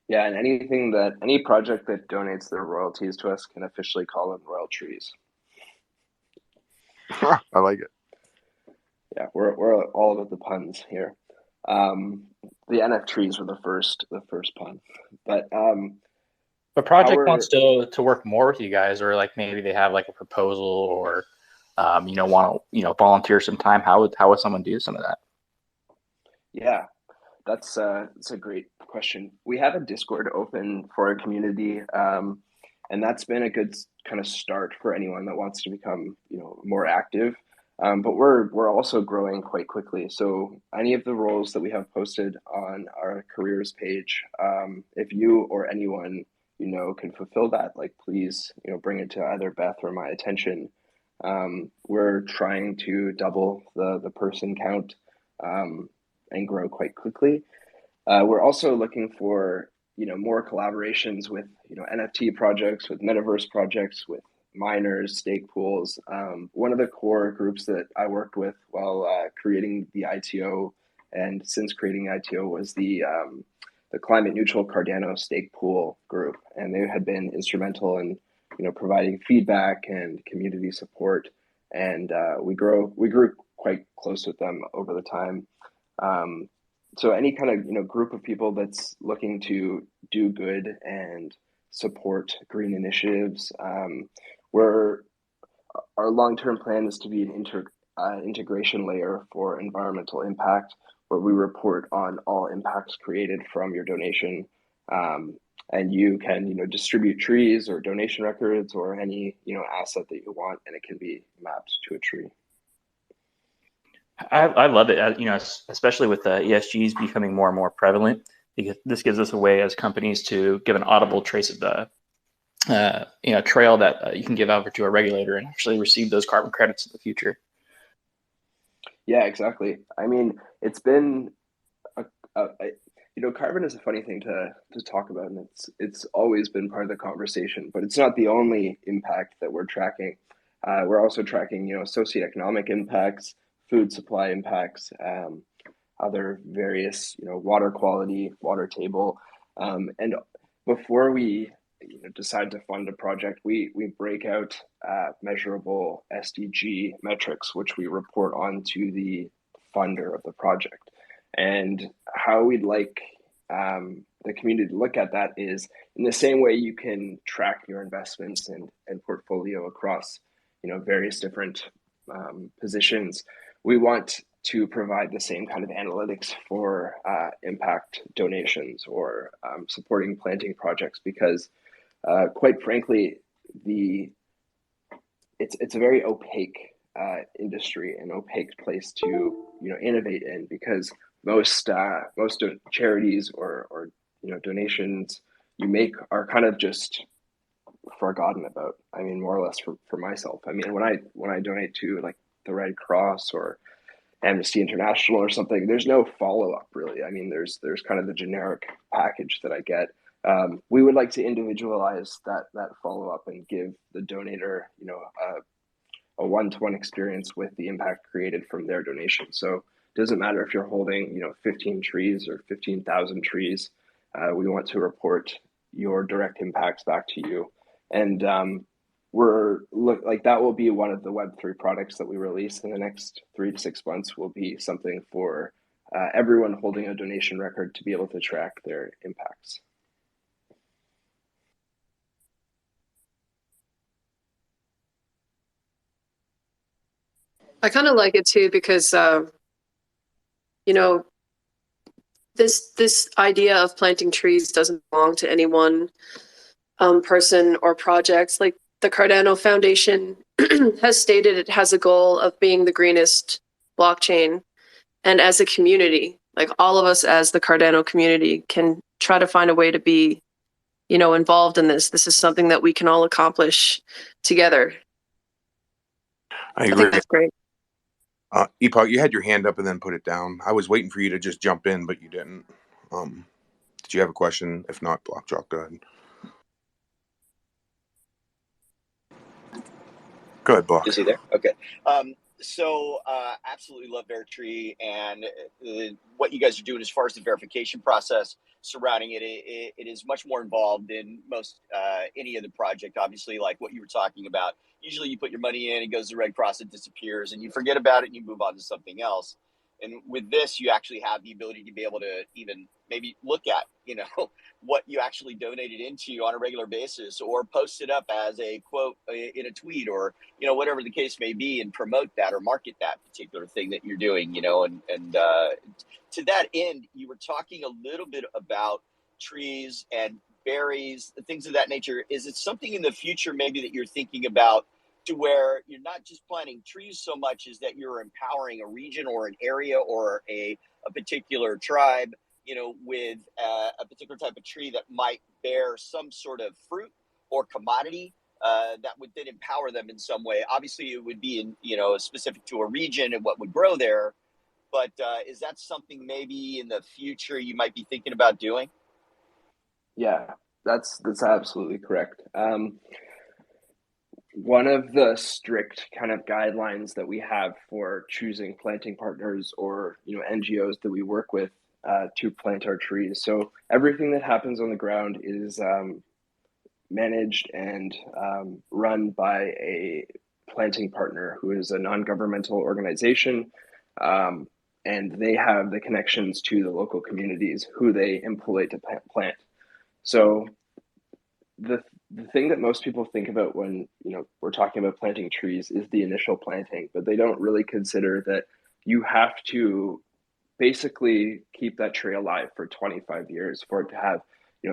Yeah, and any project that donates their royalties to us can officially call them royal trees. I like it. Yeah, we're all about the puns here. The NFTs were the first pun, but If a project wants to work more with you guys, or like maybe they have like a proposal, or want to volunteer some time, how would someone do some of that? Yeah, that's a great question. We have a Discord open for our community, and that's been a good kind of start for anyone that wants to become more active. But we're also growing quite quickly. So any of the roles that we have posted on our careers page, if you or anyone can fulfill that, like, please bring it to either Beth or my attention. We're trying to double the person count and grow quite quickly. We're also looking for more collaborations with NFT projects, with metaverse projects, with miners, stake pools. One of the core groups that I worked with while creating the ITO, and since creating the ITO, was the climate neutral Cardano stake pool group, and they had been instrumental in providing feedback and community support, and we grew quite close with them over the time. So any kind of group of people that's looking to do good and support green initiatives, our long-term plan is to be an integration layer for environmental impact, where we report on all impacts created from your donation, and you can distribute trees or donation records or any asset that you want, and it can be mapped to a tree. I love it, especially with the ESGs becoming more and more prevalent, because this gives us a way as companies to give an audible trace of the trail that you can give over to a regulator and actually receive those carbon credits in the future. Yeah, exactly. I mean, it's been carbon is a funny thing to talk about, and it's always been part of the conversation, but it's not the only impact that we're tracking. We're also tracking socioeconomic impacts, food supply impacts, other various water quality, water table, and before we decide to fund a project, we break out measurable SDG metrics, which we report on to the funder of the project. And how we'd like the community to look at that is in the same way you can track your investments and portfolio across various different positions. We want to provide the same kind of analytics for impact donations or supporting planting projects, because quite frankly, it's a very opaque industry, an opaque place to innovate in, because most charities or donations you make are kind of just forgotten about. I mean, more or less for myself. I mean, when I donate to like the Red Cross or Amnesty International or something, there's no follow-up really. I mean, there's kind of the generic package that I get. We would like to individualize that follow-up and give the donator a one-to-one experience with the impact created from their donation. So it doesn't matter if you're holding 15 trees or 15,000 trees. We want to report your direct impacts back to you, and that will be one of the Web3 products that we release in the next 3 to 6 months. Will be something for everyone holding a donation record to be able to track their impacts. I kind of like it too, because this idea of planting trees doesn't belong to any one person or project. Like the Cardano Foundation has stated, it has a goal of being the greenest blockchain, and as a community, like all of us as the Cardano community can try to find a way to be, involved in this. This is something that we can all accomplish together. I I agree. think that's great. Epoch, you had your hand up and then put it down. I was waiting for you to just jump in, but you didn't. Did you have a question? If not, Block Chalk, go ahead. Go ahead, Block. Is he there? Okay. Absolutely love Veritree and what you guys are doing as far as the verification process surrounding it. It is much more involved than most any other project. Obviously, like what you were talking about. Usually, you put your money in, it goes to Red Cross, it disappears, and you forget about it, and you move on to something else. And with this, you actually have the ability to be able to even maybe look at, what you actually donated into on a regular basis, or post it up as a quote in a tweet, or whatever the case may be, and promote that or market that particular thing that you're doing. And to that end, you were talking a little bit about trees and berries, things of that nature. Is it something in the future maybe that you're thinking about, to where you're not just planting trees so much as that you're empowering a region or an area or a particular tribe, with a particular type of tree that might bear some sort of fruit or commodity that would then empower them in some way? Obviously, it would be in, specific to a region and what would grow there. But is that something maybe in the future you might be thinking about doing? Yeah, that's absolutely correct. One of the strict kind of guidelines that we have for choosing planting partners or NGOs that we work with to plant our trees. So everything that happens on the ground is managed and run by a planting partner who is a non-governmental organization, and they have the connections to the local communities who they employ to plant. So the thing that most people think about when we're talking about planting trees is the initial planting, but they don't really consider that you have to basically keep that tree alive for 25 years for it to have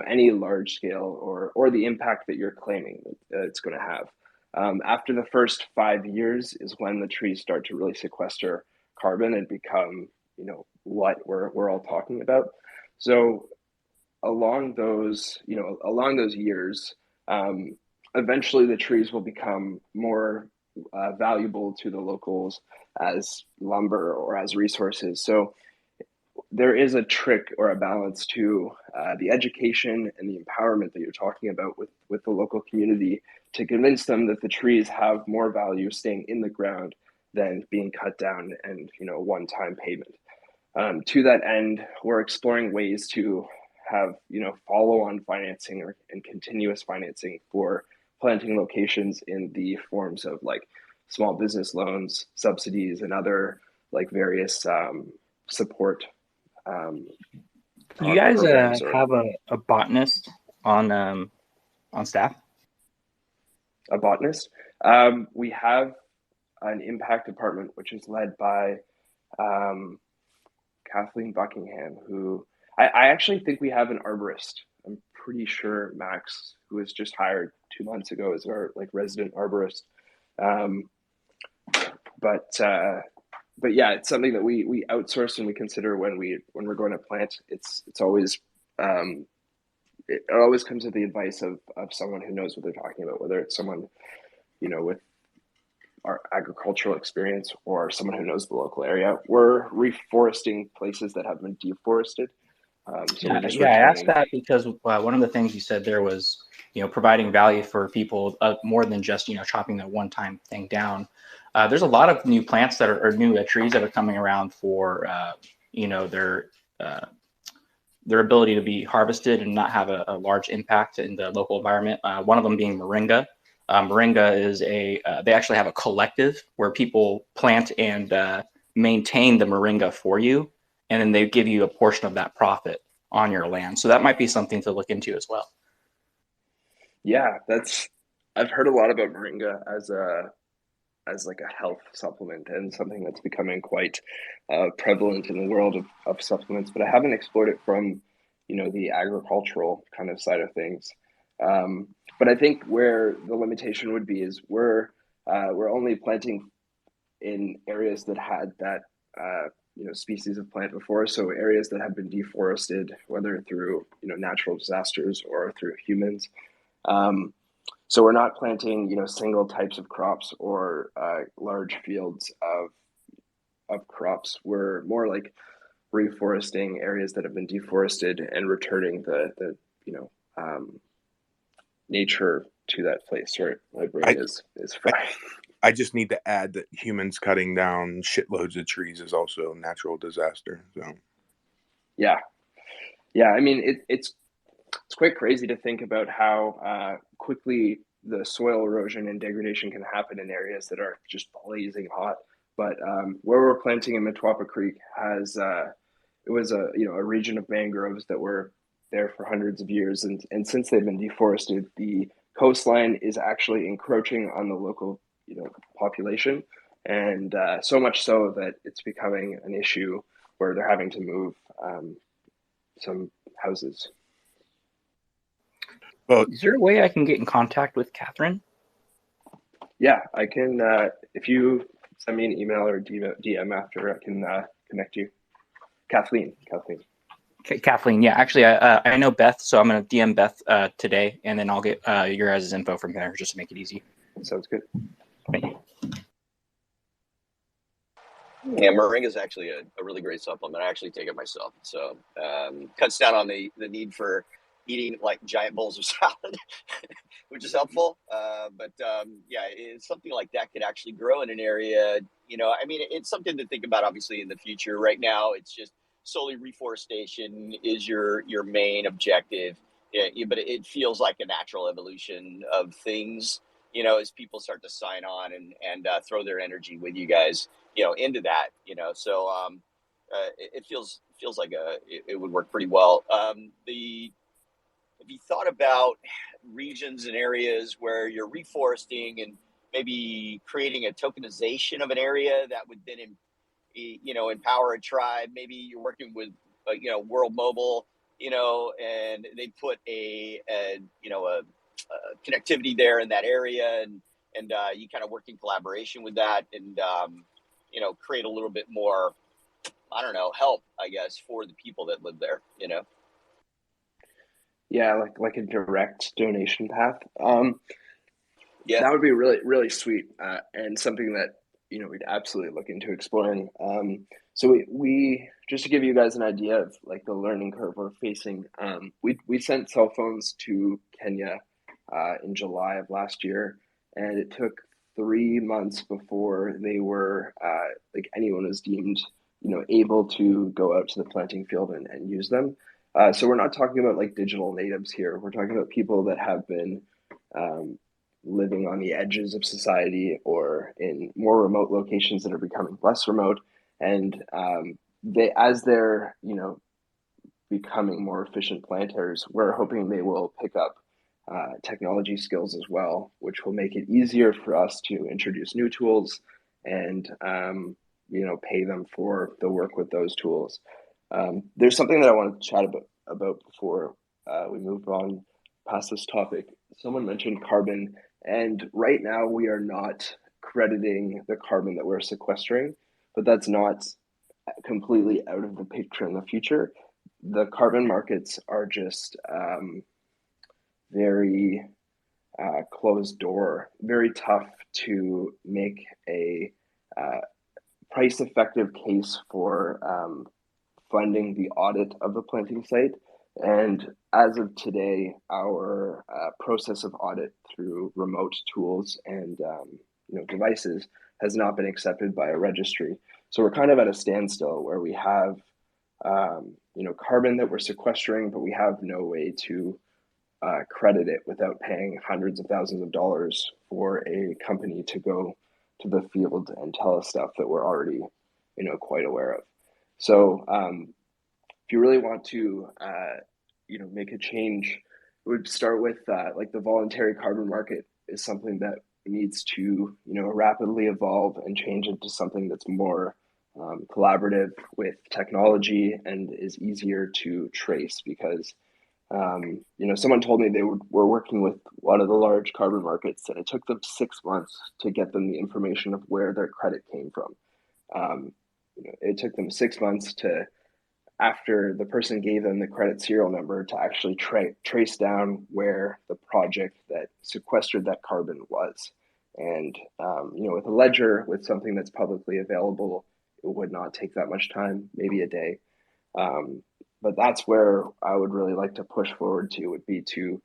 any large scale or the impact that you're claiming that it's going to have. After the first 5 years is when the trees start to really sequester carbon and become what we're all talking about. So along those years, eventually the trees will become more valuable to the locals as lumber or as resources. So there is a trick or a balance to the education and the empowerment that you're talking about with the local community, to convince them that the trees have more value staying in the ground than being cut down and one-time payment. To that end, we're exploring ways to have follow-on financing and continuous financing for planting locations in the forms of like small business loans, subsidies, and other like various support. Do you guys have a botanist on staff? A botanist? We have an impact department, which is led by Kathleen Buckingham, who I actually think we have an arborist. I'm pretty sure Max, who was just hired 2 months ago, is our like resident arborist. But yeah, it's something that we outsource and we consider when we're going to plant. It's always it always comes with the advice of someone who knows what they're talking about, whether it's someone with our agricultural experience or someone who knows the local area. We're reforesting places that have been deforested. I asked that because one of the things you said there was providing value for people more than just chopping that one-time thing down. There's a lot of new plants that are new trees that are coming around for their ability to be harvested and not have a large impact in the local environment. One of them being Meringa. Meringa is they actually have a collective where people plant and maintain the Meringa for you, and then they give you a portion of that profit on your land. So that might be something to look into as well. Yeah, I've heard a lot about Meringa as like a health supplement and something that's becoming quite prevalent in the world of supplements, but I haven't explored it from the agricultural kind of side of things. But I think where the limitation would be is we're only planting in areas that had that species of plant before. So areas that have been deforested, whether through natural disasters or through humans. So we're not planting single types of crops or large fields of crops. We're more like reforesting areas that have been deforested and returning the nature to that place. Sorry, my brain is fried. I just need to add that humans cutting down shitloads of trees is also a natural disaster. So yeah. I mean, it's quite crazy to think about how quickly the soil erosion and degradation can happen in areas that are just blazing hot. But where we're planting in MINSWAP Creek has it was a region of mangroves that were there for hundreds of years, and since they've been deforested, the coastline is actually encroaching on the local population, and so much so that it's becoming an issue where they're having to move some houses. Well, is there a way I can get in contact with Catherine? Yeah, I can. If you send me an email or DM after, I can connect you. Kathleen. Kathleen, yeah. Actually, I know Beth, so I'm going to DM Beth today, and then I'll get your guys' info from there just to make it easy. Sounds good. Thank you. Yeah, Meringa is actually a really great supplement. I actually take it myself. So cuts down on the need for eating like giant bowls of salad, which is helpful. But it's something like that could actually grow in an area. I mean, it's something to think about, obviously, in the future. Right now, it's just solely reforestation is your main objective. But it feels like a natural evolution of things, as people start to sign on and throw their energy with you guys, into that, So it feels like it would work pretty well. Have you thought about regions and areas where you're reforesting and maybe creating a tokenization of an area that would then, empower a tribe? Maybe you're working with, World Mobile, and they put a connectivity there in that area, and you kind of work in collaboration with that, and create a little bit more, I don't know, help, I guess, for the people that live there. Yeah, like a direct donation path. Yeah, that would be really, really sweet, and something that we'd absolutely look into exploring. So we just to give you guys an idea of like the learning curve we're facing. We sent cell phones to Kenya in July of last year, and it took 3 months before they were like anyone was deemed able to go out to the planting field and use them. So we're not talking about like digital natives here. We're talking about people that have been living on the edges of society or in more remote locations that are becoming less remote. And they're becoming more efficient planters, we're hoping they will pick up technology skills as well, which will make it easier for us to introduce new tools and pay them for the work with those tools. There's something that I want to chat about before we move on past this topic. Someone mentioned carbon, and right now we are not crediting the carbon that we're sequestering, but that's not completely out of the picture in the future. The carbon markets are just very closed door, very tough to make a price effective case for funding the audit of the planting site. And as of today, our process of audit through remote tools and devices has not been accepted by a registry. So we're kind of at a standstill where we have carbon that we're sequestering, but we have no way to credit it without paying hundreds of thousands of dollars for a company to go to the field and tell us stuff that we're already quite aware of. So if you really want to make a change, it would start with like the voluntary carbon market is something that needs to rapidly evolve and change into something that's more collaborative with technology and is easier to trace, because someone told me they were working with one of the large carbon markets, and it took them 6 months to get them the information of where their credit came from. it took them 6 months after the person gave them the credit serial number to actually trace down where the project that sequestered that carbon was. And with a ledger, with something that's publicly available, it would not take that much time, maybe a day. But that's where I would really like to push forward to, would be to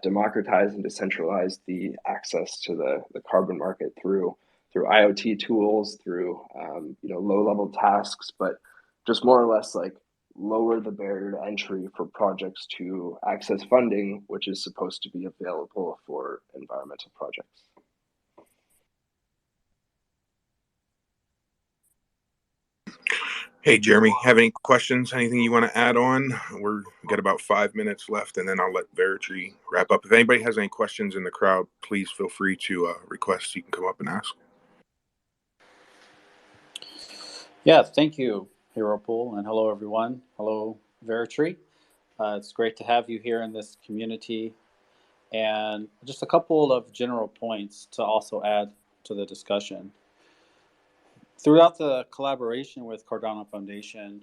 democratize and decentralize the access to the carbon market through IoT tools, through low-level tasks, but just more or less like lower the barrier to entry for projects to access funding, which is supposed to be available for environmental projects. Hey, Jeremy, have any questions? Anything you want to add on? We've got about 5 minutes left, and then I'll let Veritree wrap up. If anybody has any questions in the crowd, please feel free to request. You can come up and ask. Yeah, thank you, Hero Pool, and hello, everyone. Hello, Veritree. It's great to have you here in this community. And just a couple of general points to also add to the discussion. Throughout the collaboration with Cardano Foundation,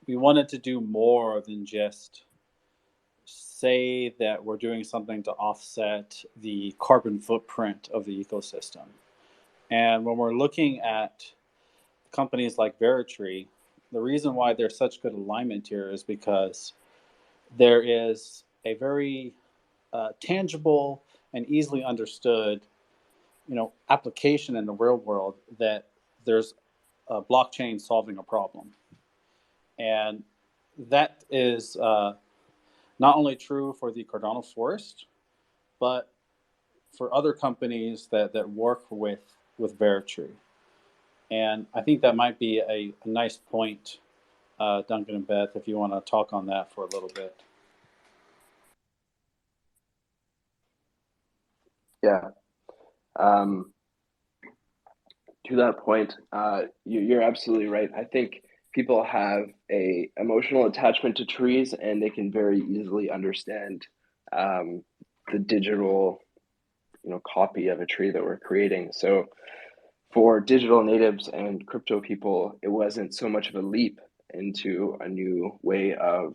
we wanted to do more than just say that we're doing something to offset the carbon footprint of the ecosystem. And when we're looking at companies like Veritree, the reason why there's such good alignment here is because there is a very tangible and easily understood, application in the real world that there's a blockchain solving a problem. And that is not only true for the Cardano Forest, but for other companies that work with Veritree. And I think that might be a nice point, Duncan and Beth, if you want to talk on that for a little bit. Yeah. To that point, you're absolutely right. I think people have a emotional attachment to trees, and they can very easily understand the digital, copy of a tree that we're creating. So for digital natives and crypto people, it wasn't so much of a leap into a new way of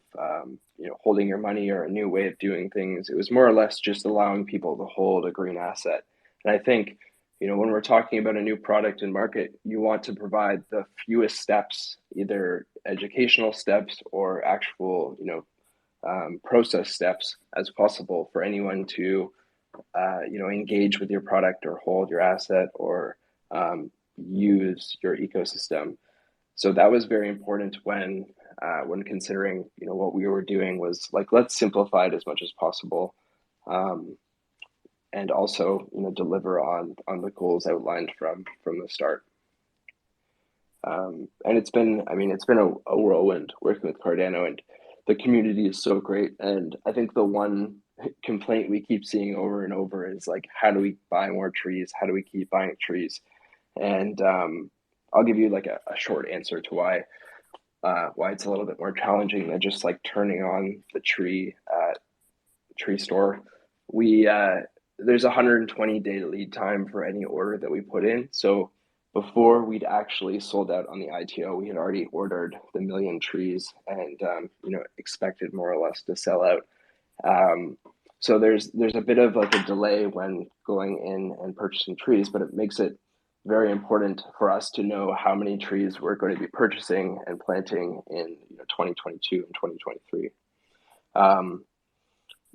holding your money or a new way of doing things. It was more or less just allowing people to hold a green asset. And I think, when we're talking about a new product and market, you want to provide the fewest steps, either educational steps or actual, process steps as possible for anyone to, engage with your product or hold your asset or use your ecosystem. So that was very important when considering, what we were doing was like, let's simplify it as much as possible. And also, deliver on the goals outlined from the start. And it's been a whirlwind working with Cardano, and the community is so great. And I think the one complaint we keep seeing over and over is like, how do we buy more trees? How do we keep buying trees? And I'll give you like a short answer to why it's a little bit more challenging than just like turning on the tree store. There's a 120-day lead time for any order that we put in. So before we'd actually sold out on the ITO, we had already ordered the 1 million trees and expected more or less to sell out. So there's a bit of like a delay when going in and purchasing trees, but it makes it very important for us to know how many trees we're going to be purchasing and planting in 2022 and 2023.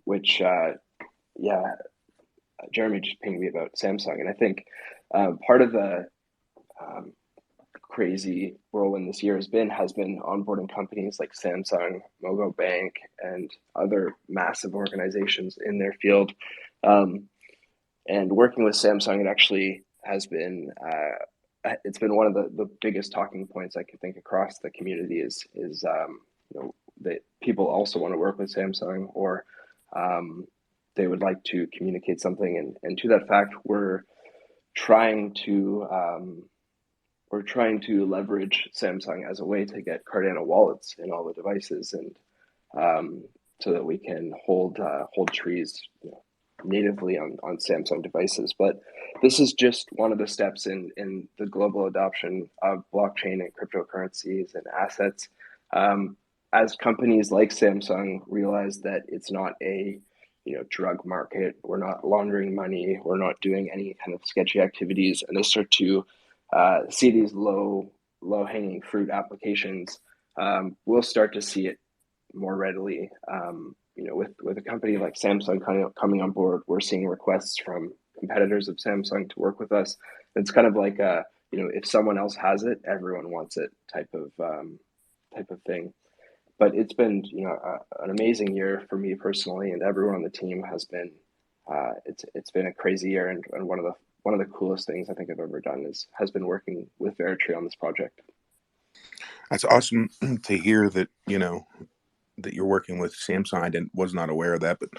Which Jeremy just pinged me about Samsung, and I think part of the crazy whirlwind this year has been onboarding companies like Samsung, Mogo Bank, and other massive organizations in their field. And working with Samsung, it actually has been it's been one of the biggest talking points I can think across the community is that people also want to work with Samsung, or they would like to communicate something. And to that fact, we're trying to leverage Samsung as a way to get Cardano wallets in all the devices, and so that we can hold trees natively on Samsung devices. But this is just one of the steps in the global adoption of blockchain and cryptocurrencies and assets. As companies like Samsung realize that it's not a drug market, we're not laundering money, we're not doing any kind of sketchy activities, and they start to see these low hanging fruit applications, we'll start to see it more readily. With a company like Samsung coming on board, we're seeing requests from competitors of Samsung to work with us. It's kind of like if someone else has it, everyone wants it type of thing. But it's been an amazing year for me personally, and everyone on the team has been. It's been a crazy year, and one of the coolest things I think I've ever done has been working with Veritree on this project. That's awesome to hear that that you're working with Samsung. I was not aware of that, but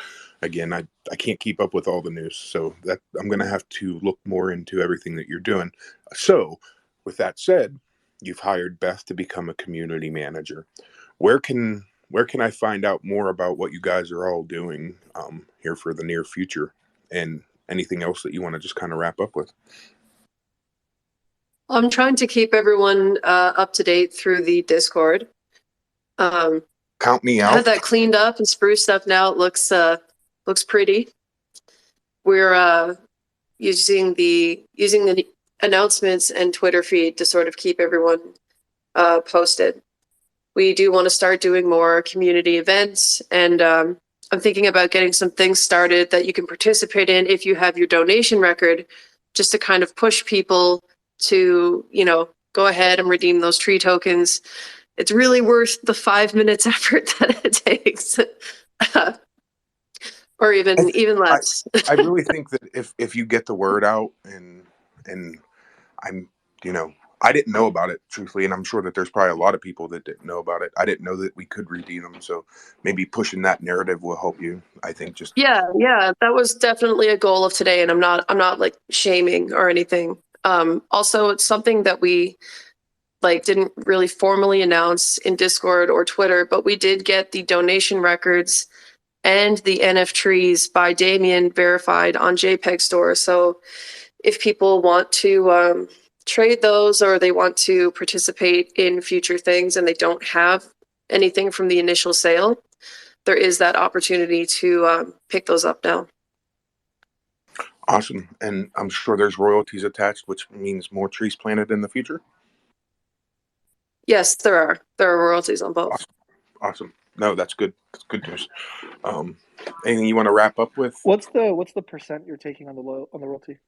again, I can't keep up with all the news, so that I'm going to have to look more into everything that you're doing. So, with that said, you've hired Beth to become a community manager. Where can I find out more about what you guys are all doing here for the near future, and anything else that you want to just kind of wrap up with? I'm trying to keep everyone up to date through the Discord. Count me out. I had that cleaned up and spruced up now. It looks pretty. We're using the announcements and Twitter feed to sort of keep everyone posted. We do want to start doing more community events, and I'm thinking about getting some things started that you can participate in if you have your donation record, just to kind of push people to, go ahead and redeem those tree tokens. It's really worth the 5 minutes effort that it takes. Or even less. I really think that if you get the word out, and I'm I didn't know about it, truthfully, and I'm sure that there's probably a lot of people that didn't know about it. I didn't know that we could redeem them, so maybe pushing that narrative will help you. I think yeah, that was definitely a goal of today, and I'm not like shaming or anything. Also, it's something that we didn't really formally announce in Discord or Twitter, but we did get the donation records and the NFTs by Damien verified on JPEG Store. So if people want to trade those, or they want to participate in future things and they don't have anything from the initial sale, there is that opportunity to pick those up now. Awesome. And I'm sure there's royalties attached, which means more trees planted in the future? Yes, there are. There are royalties on both. Awesome. No, that's good. That's good news. Anything you want to wrap up with? What's the percent you're taking on the royalty?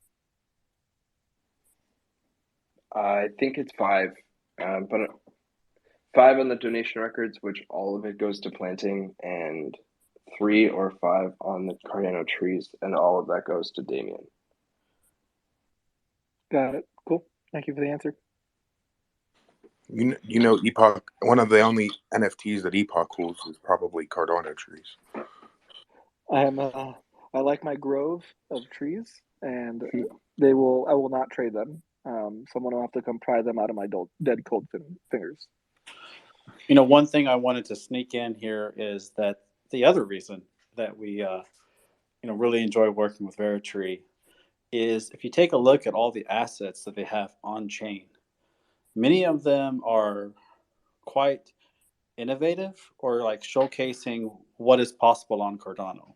I think it's 5, but 5 on the donation records, which all of it goes to planting, and 3 or 5 on the Cardano trees, and all of that goes to Damien. Got it. Cool. Thank you for the answer. Epoch, one of the only NFTs that Epoch holds is probably Cardano trees. I like my grove of trees, and I will not trade them. Someone will have to come pry them out of my dead cold fingers. One thing I wanted to sneak in here is that the other reason that we, really enjoy working with Veritree is if you take a look at all the assets that they have on chain, many of them are quite innovative, or showcasing what is possible on Cardano.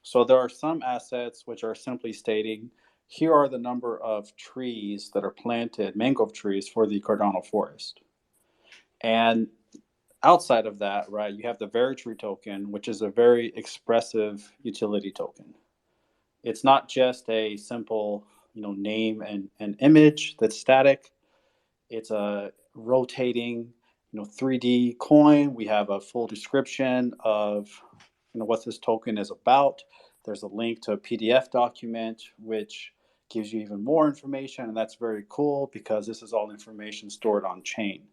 So there are some assets which are simply stating, here are the number of trees that are planted, mangrove trees, for the Cardano forest. And outside of that, right, you have the Veritree token, which is a very expressive utility token. It's not just a simple, name and image that's static. It's a rotating, 3D coin. We have a full description of, what this token is about. There's a link to a PDF document, which gives you even more information. And that's very cool because this is all information stored on chain.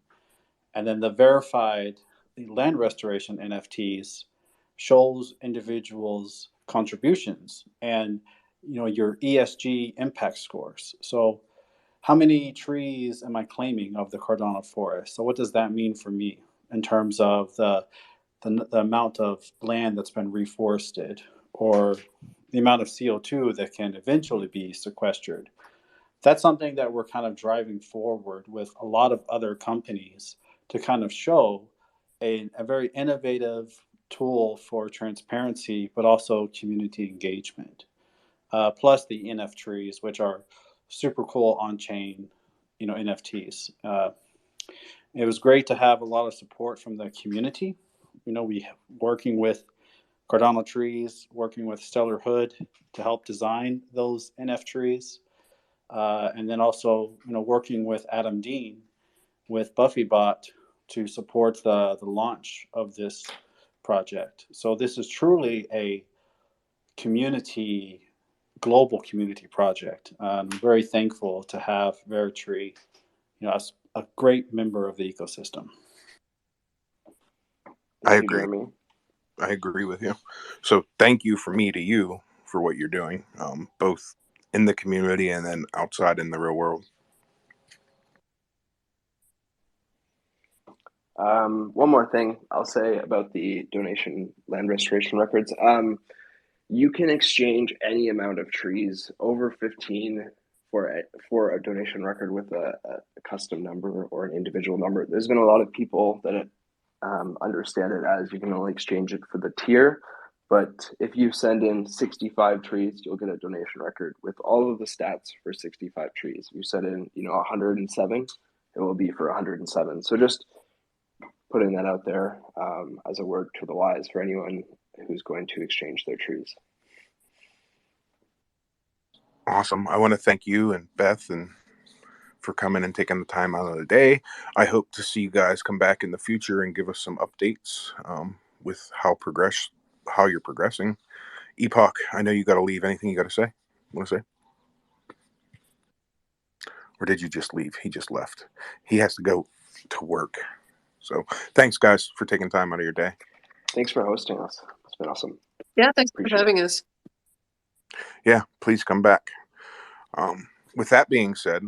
And then the verified land restoration NFTs shows individuals' contributions and, your ESG impact scores. So how many trees am I claiming of the Cardano forest? So what does that mean for me in terms of the amount of land that's been reforested, or the amount of CO2 that can eventually be sequestered? that's something that we're kind of driving forward with a lot of other companies to kind of show a very innovative tool for transparency, but also community engagement. Plus the NFTs, which are super cool on-chain, NFTs. It was great to have a lot of support from the community. We working with Cardano trees, working with Stellar Hood to help design those NFTs. And then also, working with Adam Dean with BuffyBot to support the launch of this project. So this is truly a global community project. I'm very thankful to have Veritree, as a great member of the ecosystem. I Thank you, agree. Jeremy. I agree with you. So thank you from me to you for what you're doing, both in the community and then outside in the real world. One more thing I'll say about the donation land restoration records. You can exchange any amount of trees over 15 for a donation record with a custom number or an individual number. There's been a lot of people that understand it as you can only exchange it for the tier. But if you send in 65 trees, you'll get a donation record with all of the stats for 65 trees. If you send in, 107, it will be for 107. So just putting that out there as a word to the wise for anyone who's going to exchange their trees. Awesome. I want to thank you and Beth and for coming and taking the time out of the day. I hope to see you guys come back in the future and give us some updates with how you're progressing. Epoch, I know you got to leave. Anything you got to say? Want to say? Or did you just leave? He just left. He has to go to work. So thanks, guys, for taking time out of your day. Thanks for hosting us. It's been awesome. Yeah, thanks Appreciate for having us. Yeah, please come back. With that being said,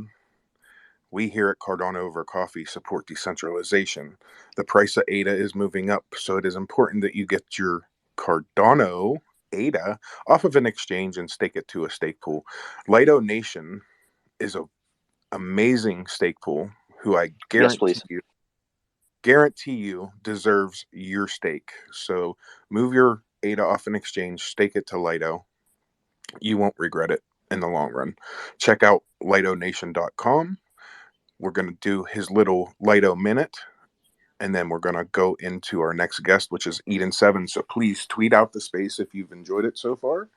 we here at Cardano Over Coffee support decentralization. The price of ADA is moving up, so it is important that you get your Cardano ADA off of an exchange and stake it to a stake pool. Lido Nation is an amazing stake pool who I guarantee you deserves your stake. So move your ADA off an exchange, stake it to Lido. You won't regret it in the long run. Check out lidonation.com. We're going to do his little Lido minute, and then we're going to go into our next guest, which is Eden7. So please tweet out the space if you've enjoyed it so far.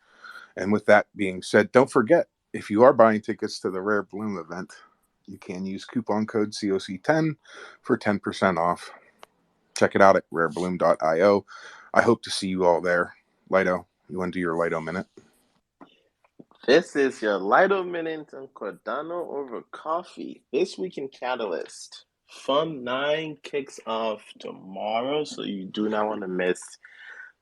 And with that being said, don't forget, if you are buying tickets to the Rare Bloom event, you can use coupon code COC10 for 10% off. Check it out at rarebloom.io. I hope to see you all there. Lido, you want to do your Lido minute? This is your Lido Minute on Cardano Over Coffee. This week in Catalyst. Fund 9 kicks off tomorrow, so you do not want to miss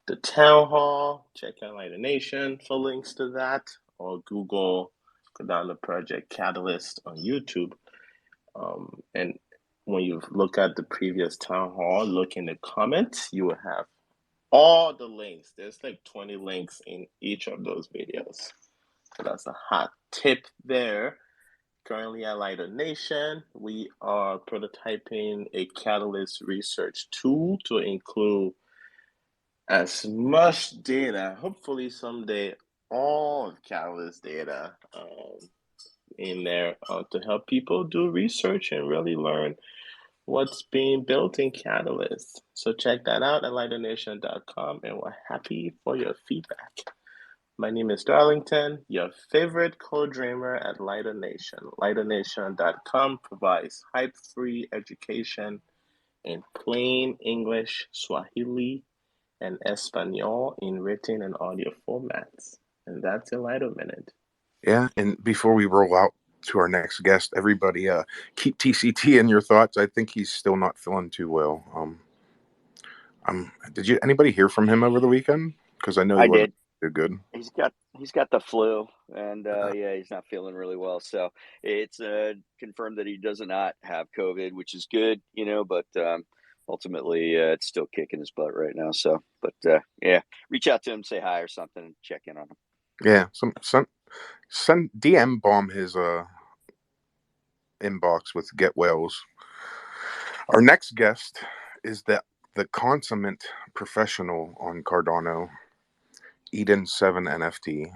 the town hall. Check out Lido Nation for links to that, or Google Cardano Project Catalyst on YouTube. And when you look at the previous town hall, look in the comments, you will have all the links. There's like 20 links in each of those videos. So that's a hot tip there. Currently at Lido Nation, we are prototyping a Catalyst research tool to include as much data, hopefully someday all of Catalyst data in there to help people do research and really learn what's being built in Catalyst. So check that out at lidonation.com, and we're happy for your feedback. My name is Darlington, your favorite co-dreamer at Lido Nation. lidonation.com provides hype-free education in plain English, Swahili, and Espanol in written and audio formats. And that's a Lido Minute. Yeah, and before we roll out to our next guest, everybody keep TCT in your thoughts. I think he's still not feeling too well. Did anybody hear from him over the weekend? Because I know he wasn't too good. He's got the flu, and he's not feeling really well. So it's confirmed that he does not have COVID, which is good, But ultimately, it's still kicking his butt right now. So, but reach out to him, say hi or something, and check in on him. Yeah, send DM bomb his inbox with get whales. Our next guest is the consummate professional on Cardano, Eden 7 NFT.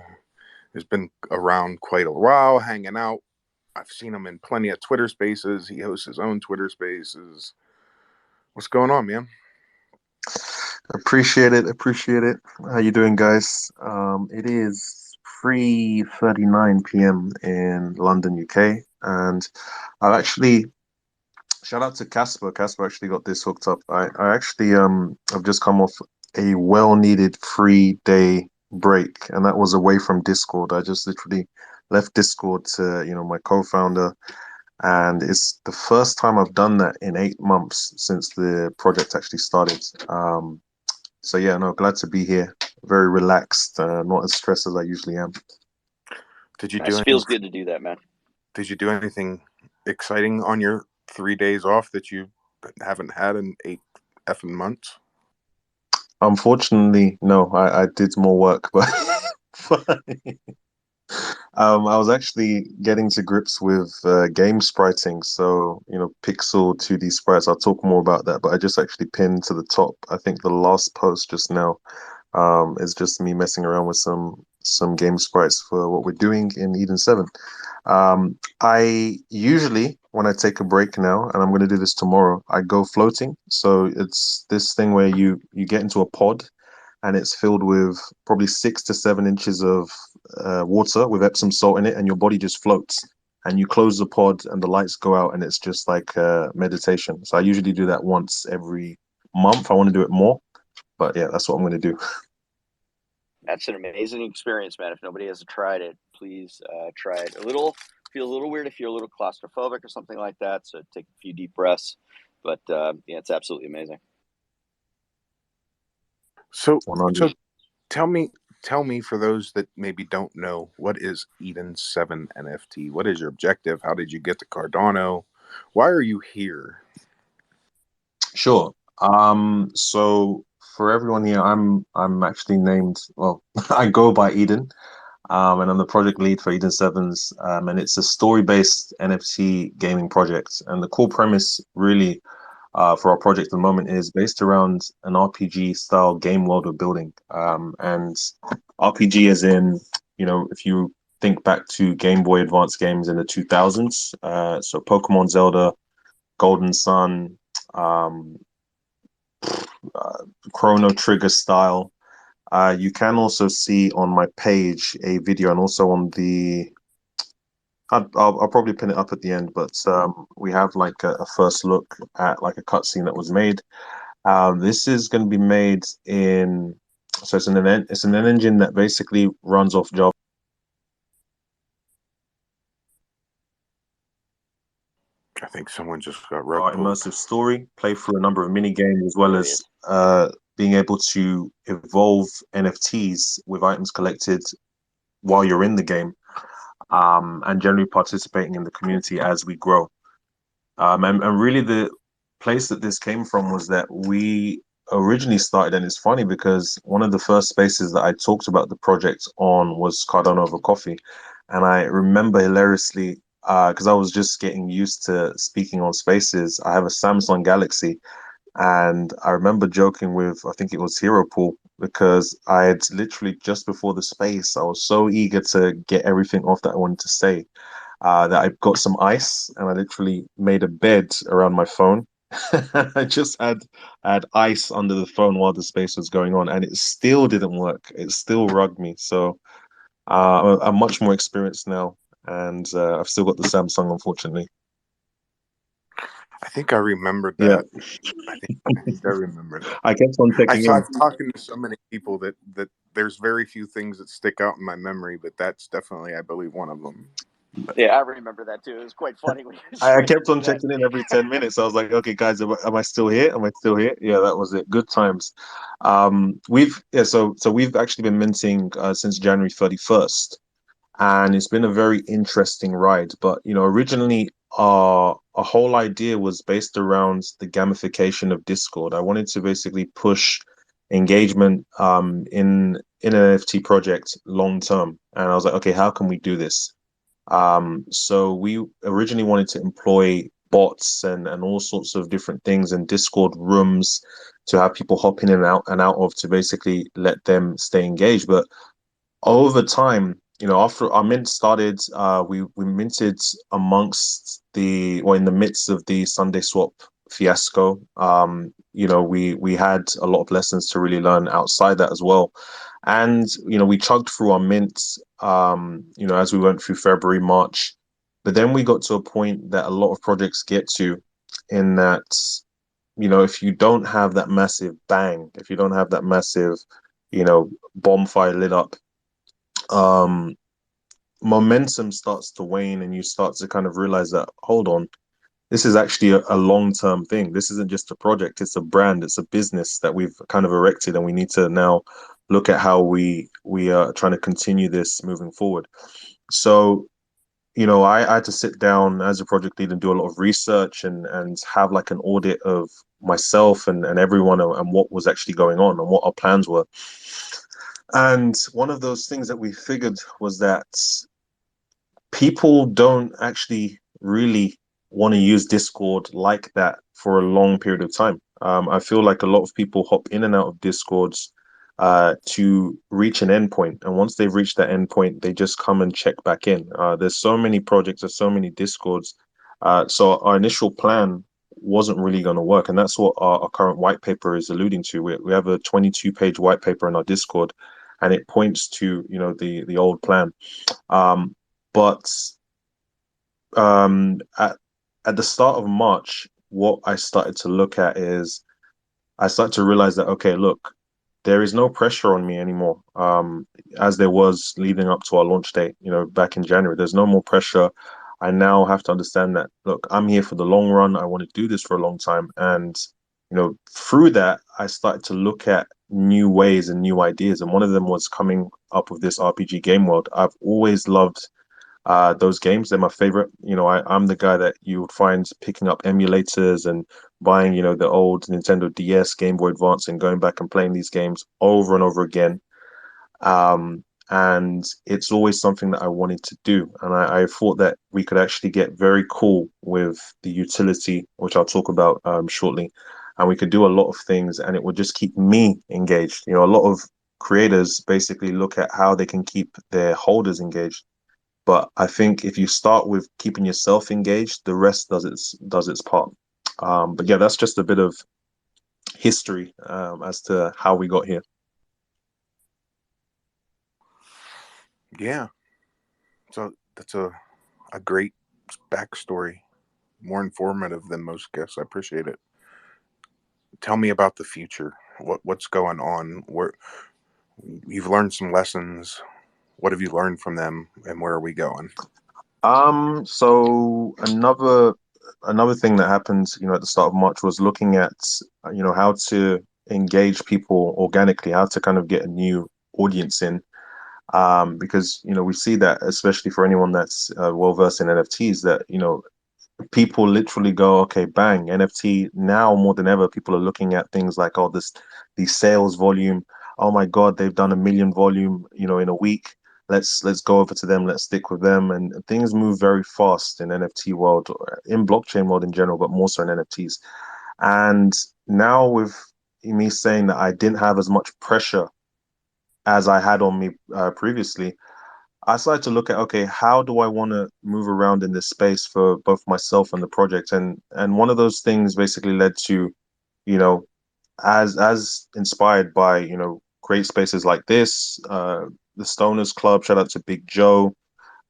Has been around quite a while, hanging out. I've seen him in plenty of Twitter spaces. He hosts his own Twitter spaces. What's going on, man? Appreciate it. How you doing, guys? It is 3:39 p.m. in London, UK, and I've actually shout out to Casper. Casper actually got this hooked up. I actually I've just come off a well-needed 3-day break, and that was away from Discord. I just literally left Discord to my co-founder, and it's the first time I've done that in 8 months since the project actually started. So yeah, no, glad to be here. Very relaxed, not as stressed as I usually am. Did you Nice. Feels good to do that, man. Did you do anything exciting on your 3 days off that you haven't had in 8 effing months? Unfortunately, no. I did more work, but I was actually getting to grips with game spriting. So, pixel 2D sprites. I'll talk more about that, but I just actually pinned to the top. I think the last post just now is just me messing around with some game sprites for what we're doing in Eden 7. I usually, when I take a break now, and I'm going to do this tomorrow, I go floating. So it's this thing where you get into a pod, and it's filled with probably 6 to 7 inches of water with Epsom salt in it, and your body just floats. And you close the pod, and the lights go out, and it's just like meditation. So I usually do that once every month. I want to do it more, but yeah, that's what I'm going to do. That's an amazing experience, man. If nobody has tried it, please try it. Feels a little weird if you're a little claustrophobic or something like that. So take a few deep breaths. But yeah, it's absolutely amazing. So tell me for those that maybe don't know, what is Eden 7 NFT? What is your objective? How did you get to Cardano? Why are you here? Sure. So for everyone here, I'm actually named, well, I go by Eden, and I'm the project lead for Eden 7's, and it's a story-based NFT gaming project. And the core premise really for our project at the moment is based around an RPG style game world we're building. And RPG as in, if you think back to Game Boy Advance games in the 2000s, so Pokemon, Zelda, Golden Sun, Chrono Trigger style. You can also see on my page a video, and also on the I'll probably pin it up at the end, but we have like a first look at like a cutscene that was made. This is going to be made in, so it's an engine that basically runs off Java. I think someone just got rug pulled. Immersive story, play through a number of mini games, as well as being able to evolve NFTs with items collected while you're in the game, and generally participating in the community as we grow. And really the place that this came from was that we originally started, and it's funny because one of the first spaces that I talked about the project on was Cardano Over Coffee. And I remember hilariously, because I was just getting used to speaking on spaces, I have a Samsung Galaxy, and I remember joking with, I think it was Hero Pool, because I had literally just before the space, I was so eager to get everything off that I wanted to say, that I got some ice, and I literally made a bed around my phone. I just had ice under the phone while the space was going on, and it still didn't work. It still rugged me. So I'm much more experienced now, and I've still got the Samsung, unfortunately. I think I remembered that. Yeah. I think I remember that. I kept on checking in. I've talking to so many people that there's very few things that stick out in my memory, but that's definitely, I believe, one of them. Yeah, I remember that too. It was quite funny. I kept on checking in every 10 minutes. I was like, okay, guys, am I still here? Am I still here? Yeah, that was it. Good times. So we've actually been minting since January 31st, and it's been a very interesting ride. But originally our whole idea was based around the gamification of Discord. I wanted to basically push engagement in an NFT project long term, and I was like, okay, how can we do this? So we originally wanted to employ bots and all sorts of different things and Discord rooms to have people hop in and out of to basically let them stay engaged. But over time, after our mint started, we minted amongst in the midst of the Sunday swap fiasco. We had a lot of lessons to really learn outside that as well. And, we chugged through our mints, as we went through February, March. But then we got to a point that a lot of projects get to, in that, if you don't have that massive bang, if you don't have that massive, bonfire lit up, um, momentum starts to wane, and you start to kind of realize that, hold on, this is actually a long-term thing. This isn't just a project, it's a brand, it's a business that we've kind of erected, and we need to now look at how we are trying to continue this moving forward. So, I had to sit down as a project leader and do a lot of research and have like an audit of myself and everyone, and what was actually going on and what our plans were. And one of those things that we figured was that people don't actually really want to use Discord like that for a long period of time. I feel like a lot of people hop in and out of Discords to reach an endpoint, and once they've reached that endpoint, they just come and check back in. There's so many projects, there's so many Discords, so our initial plan wasn't really going to work, and that's what our current white paper is alluding to. We have a 22-page white paper in our Discord, and it points to the old plan. But at the start of March, what I started to look at is I started to realize that, okay, look, there is no pressure on me anymore, as there was leading up to our launch date, back in January. There's no more pressure. I now have to understand that, look, I'm here for the long run. I want to do this for a long time. And, through that, I started to look at new ways and new ideas. And one of them was coming up with this RPG game world. I've always loved those games. They're my favorite. I'm the guy that you would find picking up emulators and buying, the old Nintendo DS, Game Boy Advance, and going back and playing these games over and over again. And it's always something that I wanted to do. And I thought that we could actually get very cool with the utility, which I'll talk about shortly. And we could do a lot of things, and it would just keep me engaged. A lot of creators basically look at how they can keep their holders engaged. But I think if you start with keeping yourself engaged, the rest does its part. But yeah, that's just a bit of history as to how we got here. Yeah. So that's a great backstory, more informative than most guests. I appreciate it. Tell me about the future. What's going on? Where you've learned some lessons. What have you learned from them, and where are we going? So another thing that happened, at the start of March was looking at, how to engage people organically, how to kind of get a new audience in. Because, we see that, especially for anyone that's well versed in NFTs, that, people literally go, okay, bang, NFT. Now more than ever, people are looking at things like, the sales volume. Oh my God, they've done 1 million volume, in a week. Let's go over to them. Let's stick with them. And things move very fast in NFT world, in blockchain world in general, but more so in NFTs. And now with me saying that I didn't have as much pressure as I had on me previously, I started to look at, okay, how do I want to move around in this space for both myself and the project? And one of those things basically led to, as inspired by, great spaces like this, the Stoners Club, shout out to Big Joe,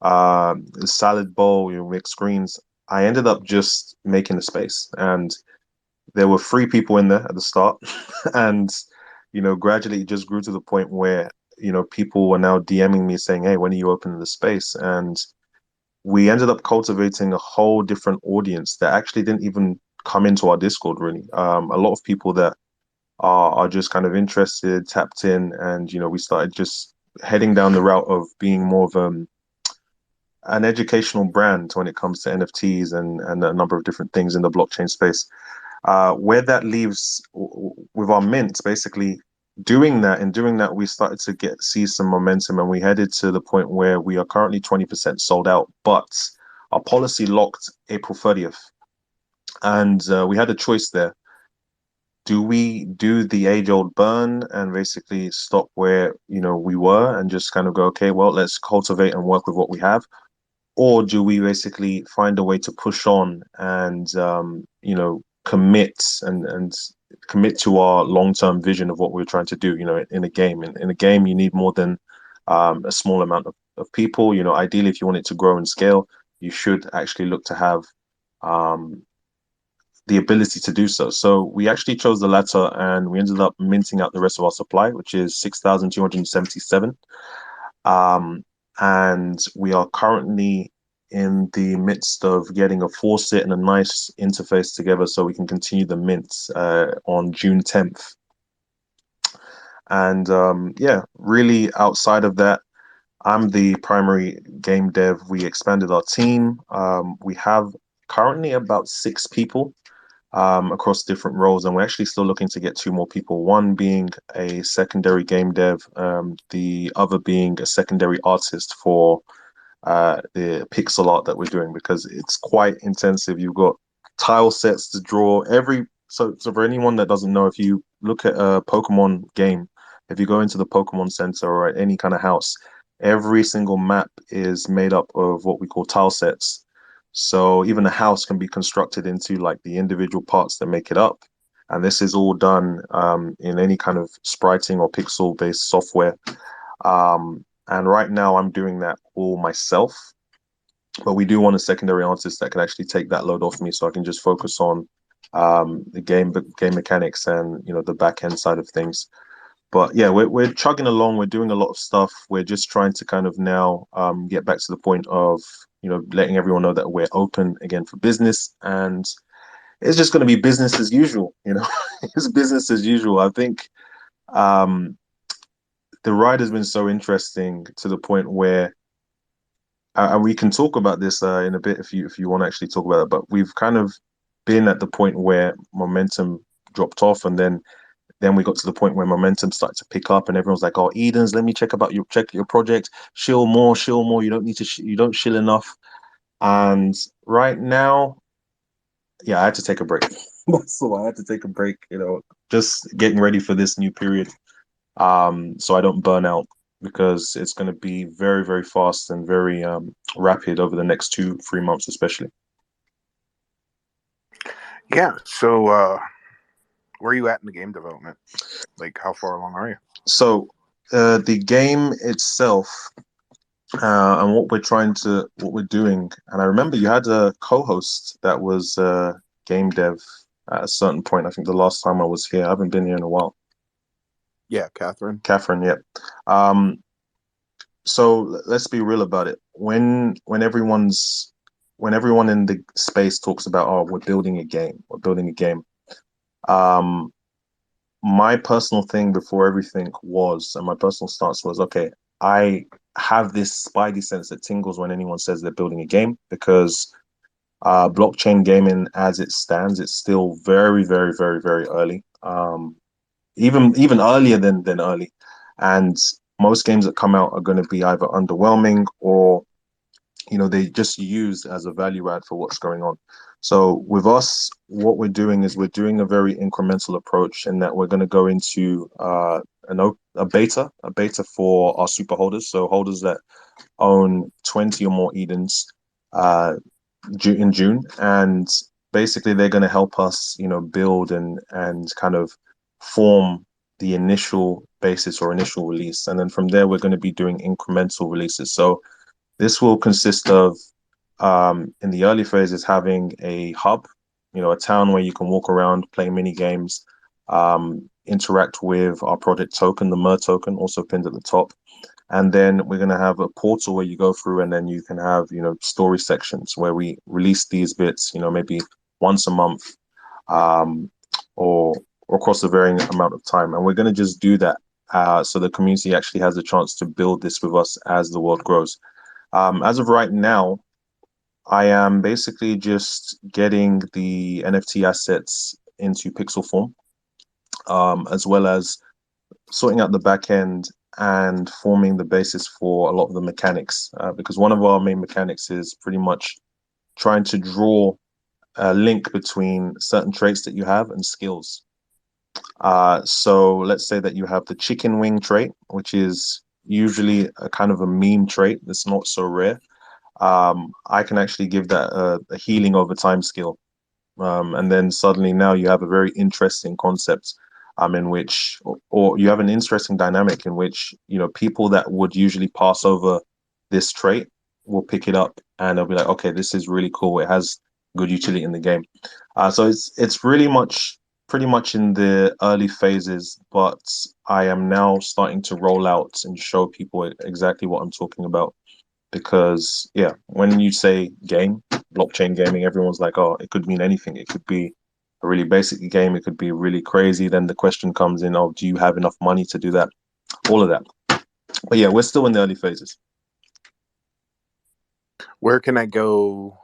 the Salad Bowl, mixed greens. I ended up just making the space, and there were 3 people in there at the start, and gradually it just grew to the point where people were now DMing me saying, "Hey, when are you opening the space?" And we ended up cultivating a whole different audience that actually didn't even come into our Discord really. A lot of people that are just kind of interested, tapped in, and we started just heading down the route of being more of an educational brand when it comes to NFTs and a number of different things in the blockchain space. Where that leaves with our mint, basically, doing that, we started to see some momentum, and we headed to the point where we are currently 20% sold out. But our policy locked April 30th, and we had a choice there. Do we do the age-old burn and basically stop where we were and just kind of go, okay, well, let's cultivate and work with what we have, or do we basically find a way to push on and commit and commit to our long-term vision of what we're trying to do? In a game, in a game, you need more than a small amount of people. Ideally, if you want it to grow and scale, you should actually look to have the ability to do so. So we actually chose the latter, and we ended up minting out the rest of our supply, which is 6,277. And we are currently in the midst of getting a faucet and a nice interface together so we can continue the mints on June 10th. And really outside of that, I'm the primary game dev. We expanded our team. We have currently about 6 people across different roles, and we're actually still looking to get 2 more people, one being a secondary game dev, the other being a secondary artist for the pixel art that we're doing, because it's quite intensive. You've got tile sets to draw. So for anyone that doesn't know, if you look at a Pokemon game, if you go into the Pokemon Center or at any kind of house, every single map is made up of what we call tile sets. So even a house can be constructed into like the individual parts that make it up. And this is all done in any kind of spriting or pixel-based software. And right now I'm doing that all myself. But we do want a secondary artist that can actually take that load off me, so I can just focus on the game mechanics and the back end side of things. But yeah, we're chugging along. We're doing a lot of stuff. We're just trying to kind of now get back to the point of letting everyone know that we're open again for business, and it's just going to be business as usual. It's business as usual. I think the ride has been so interesting to the point where, and we can talk about this in a bit if you want to actually talk about it. But we've kind of been at the point where momentum dropped off, and then we got to the point where momentum started to pick up, and everyone's like, "Oh, Edens, let me check your project. Shill more. You don't need to. You don't shill enough." And right now, yeah, I had to take a break. So I had to take a break. Just getting ready for this new period, so I don't burn out, because it's going to be very, very fast and very rapid over the next 2-3 months, especially. Yeah. So, where are you at in the game development? Like, how far along are you? So, the game itself, and what we're doing, and I remember you had a co-host that was game dev at a certain point. I think the last time I was here, I haven't been here in a while. Yeah, Catherine, yeah. So let's be real about it. When everyone in the space talks about, oh, we're building a game, my personal thing before everything was, and my personal stance was, okay, I have this spidey sense that tingles when anyone says they're building a game, because blockchain gaming as it stands, it's still very, very, very, very early. Even earlier than early. And most games that come out are going to be either underwhelming or they just used as a value add for what's going on. So with us, what we're doing is we're doing a very incremental approach, in that we're going to go into a beta for our super holders, so holders that own 20 or more Edens in June, and basically they're going to help us build and kind of form the initial basis or initial release, and then from there we're going to be doing incremental releases. So this will consist of in the early phases having a hub, a town where you can walk around, play mini games, interact with our project token, the MER token, also pinned at the top. And then we're going to have a portal where you go through, and then you can have story sections where we release these bits maybe once a month, or across a varying amount of time. And we're going to just do that so the community actually has a chance to build this with us as the world grows. As of right now, I am basically just getting the NFT assets into pixel form, as well as sorting out the back end and forming the basis for a lot of the mechanics, because one of our main mechanics is pretty much trying to draw a link between certain traits that you have and skills. So let's say that you have the chicken wing trait, which is usually a kind of a meme trait that's not so rare. I can actually give that a healing over time skill. And then suddenly now you have a very interesting concept in which, or you have an interesting dynamic in which, people that would usually pass over this trait will pick it up and they'll be like, okay, this is really cool. It has good utility in the game. So it's really pretty much in the early phases, but I am now starting to roll out and show people exactly what I'm talking about. Because yeah, when you say game, blockchain gaming, everyone's like, oh, it could mean anything. It could be a really basic game, it could be really crazy. Then the question comes in, oh, do you have enough money to do that? All of that. But yeah, we're still in the early phases. Where can I go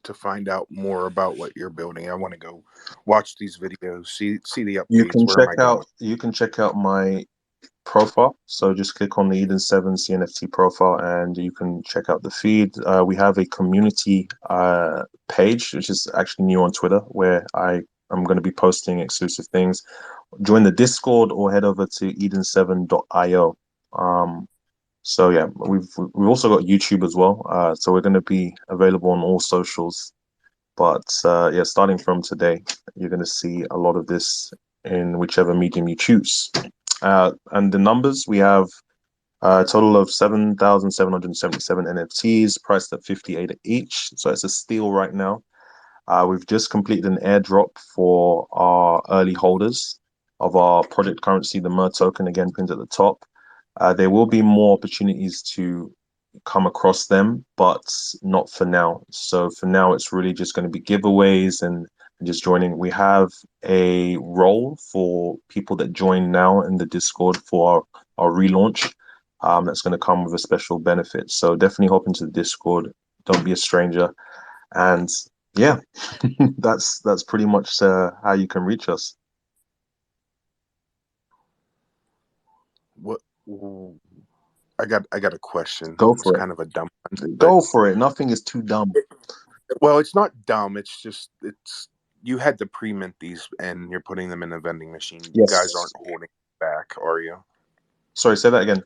to find out more about what you're building? I want to go watch these videos, see the updates. Where am I going? You can check out my profile. So just click on the Eden 7 CNFT profile and you can check out the feed. We have a community page, which is actually new on Twitter, where I'm going to be posting exclusive things. Join the Discord or head over to eden7.io. So yeah, we've also got YouTube as well. So we're going to be available on all socials. But yeah, starting from today, you're going to see a lot of this in whichever medium you choose. And the numbers, we have a total of 7,777 NFTs priced at 58 each. So it's a steal right now. We've just completed an airdrop for our early holders of our project currency, the MER token, again, pinned at the top. There will be more opportunities to come across them, but not for now. So for now, it's really just going to be giveaways and just joining. We have a role for people that join now in the Discord for our relaunch. That's going to come with a special benefit. So definitely hop into the Discord. Don't be a stranger. And yeah, that's pretty much how you can reach us. What? I got a question. Go It's for it. kind of a dumb one. Go for it. Nothing is too dumb. Well, it's not dumb. It's just you had to pre-mint these and you're putting them in a vending machine. You Yes. guys aren't holding back, are you? Sorry, say that again.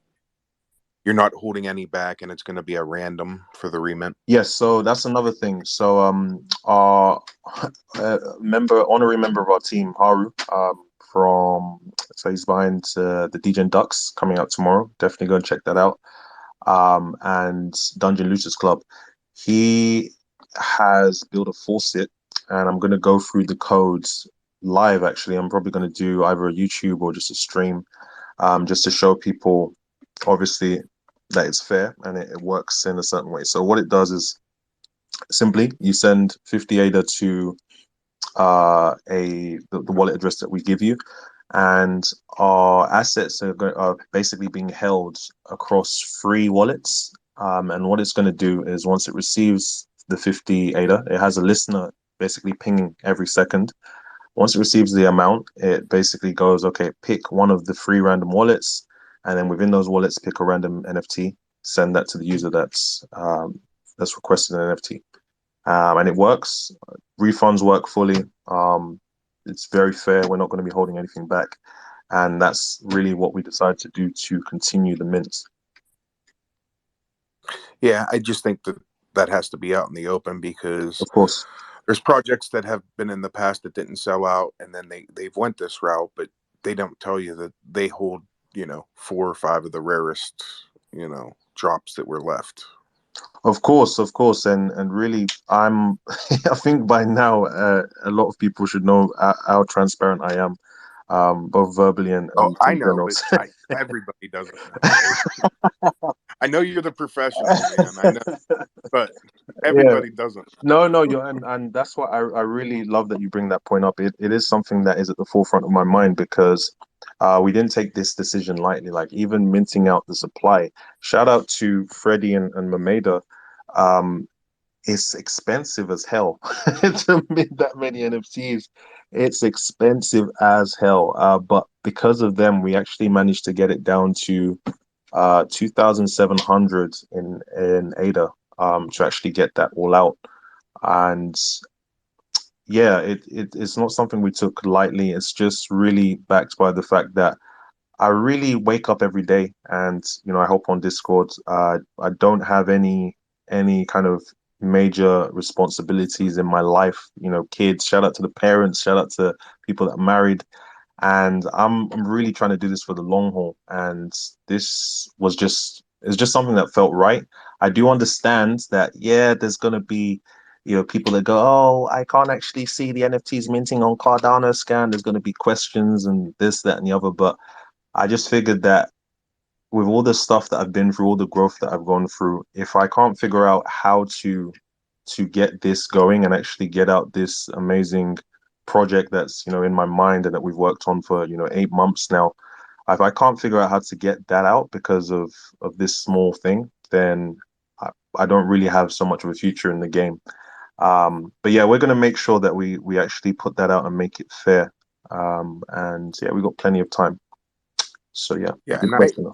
You're not holding any back, and it's going to be a random for the remint. Yes, so that's another thing. So our honorary member of our team, Haru, so he's behind the DJ Ducks coming out tomorrow. Definitely go and check that out. And Dungeon Looters Club. He has built a faucet, and I'm going to go through the codes live. Actually, I'm probably going to do either a YouTube or just a stream, just to show people, obviously, that it's fair and it works in a certain way. So what it does is simply you send 50 ADA to the wallet address that we give you, and our assets are basically being held across 3 wallets. And what it's going to do is once it receives the 50 ADA, it has a listener basically pinging every second. Once it receives the amount, it basically goes, okay, pick one of the 3 random wallets, and then within those wallets, pick a random NFT, send that to the user that's requested an NFT. And it works. Refunds work fully. It's very fair. We're not going to be holding anything back. And that's really what we decided to do to continue the mint. Yeah, I just think that has to be out in the open, because of course there's projects that have been in the past that didn't sell out, and then they've went this route, but they don't tell you that they hold 4 or 5 of the rarest drops that were left. Of course, and really, I think by now a lot of people should know how transparent I am, both verbally and I know, but everybody doesn't know. I know you're the professional, man. I know, but everybody doesn't. No, and that's why I really love that you bring that point up. It is something that is at the forefront of my mind, because we didn't take this decision lightly. Like, even minting out the supply. Shout out to Freddie and Mameda. It's expensive as hell to mint that many NFTs. It's expensive as hell. But because of them, we actually managed to get it down to 2,700 in ADA to actually get that all out. And yeah, it's not something we took lightly. It's just really backed by the fact that I really wake up every day and I hop on Discord. I don't have any kind of major responsibilities in my life. Kids. Shout out to the parents. Shout out to people that are married. And I'm really trying to do this for the long haul. And this was just it's just something that felt right. I do understand that there's gonna be people that go, oh, I can't actually see the NFTs minting on Cardano scan. There's gonna be questions and this, that, and the other, but I just figured that with all the stuff that I've been through, all the growth that I've gone through, if I can't figure out how to get this going and actually get out this amazing project that's in my mind and that we've worked on for 8 months now, if I can't figure out how to get that out because of this small thing, then I don't really have so much of a future in the game. But yeah, we're gonna make sure that we actually put that out and make it fair. And yeah, we got plenty of time. So yeah, Yeah, good and question.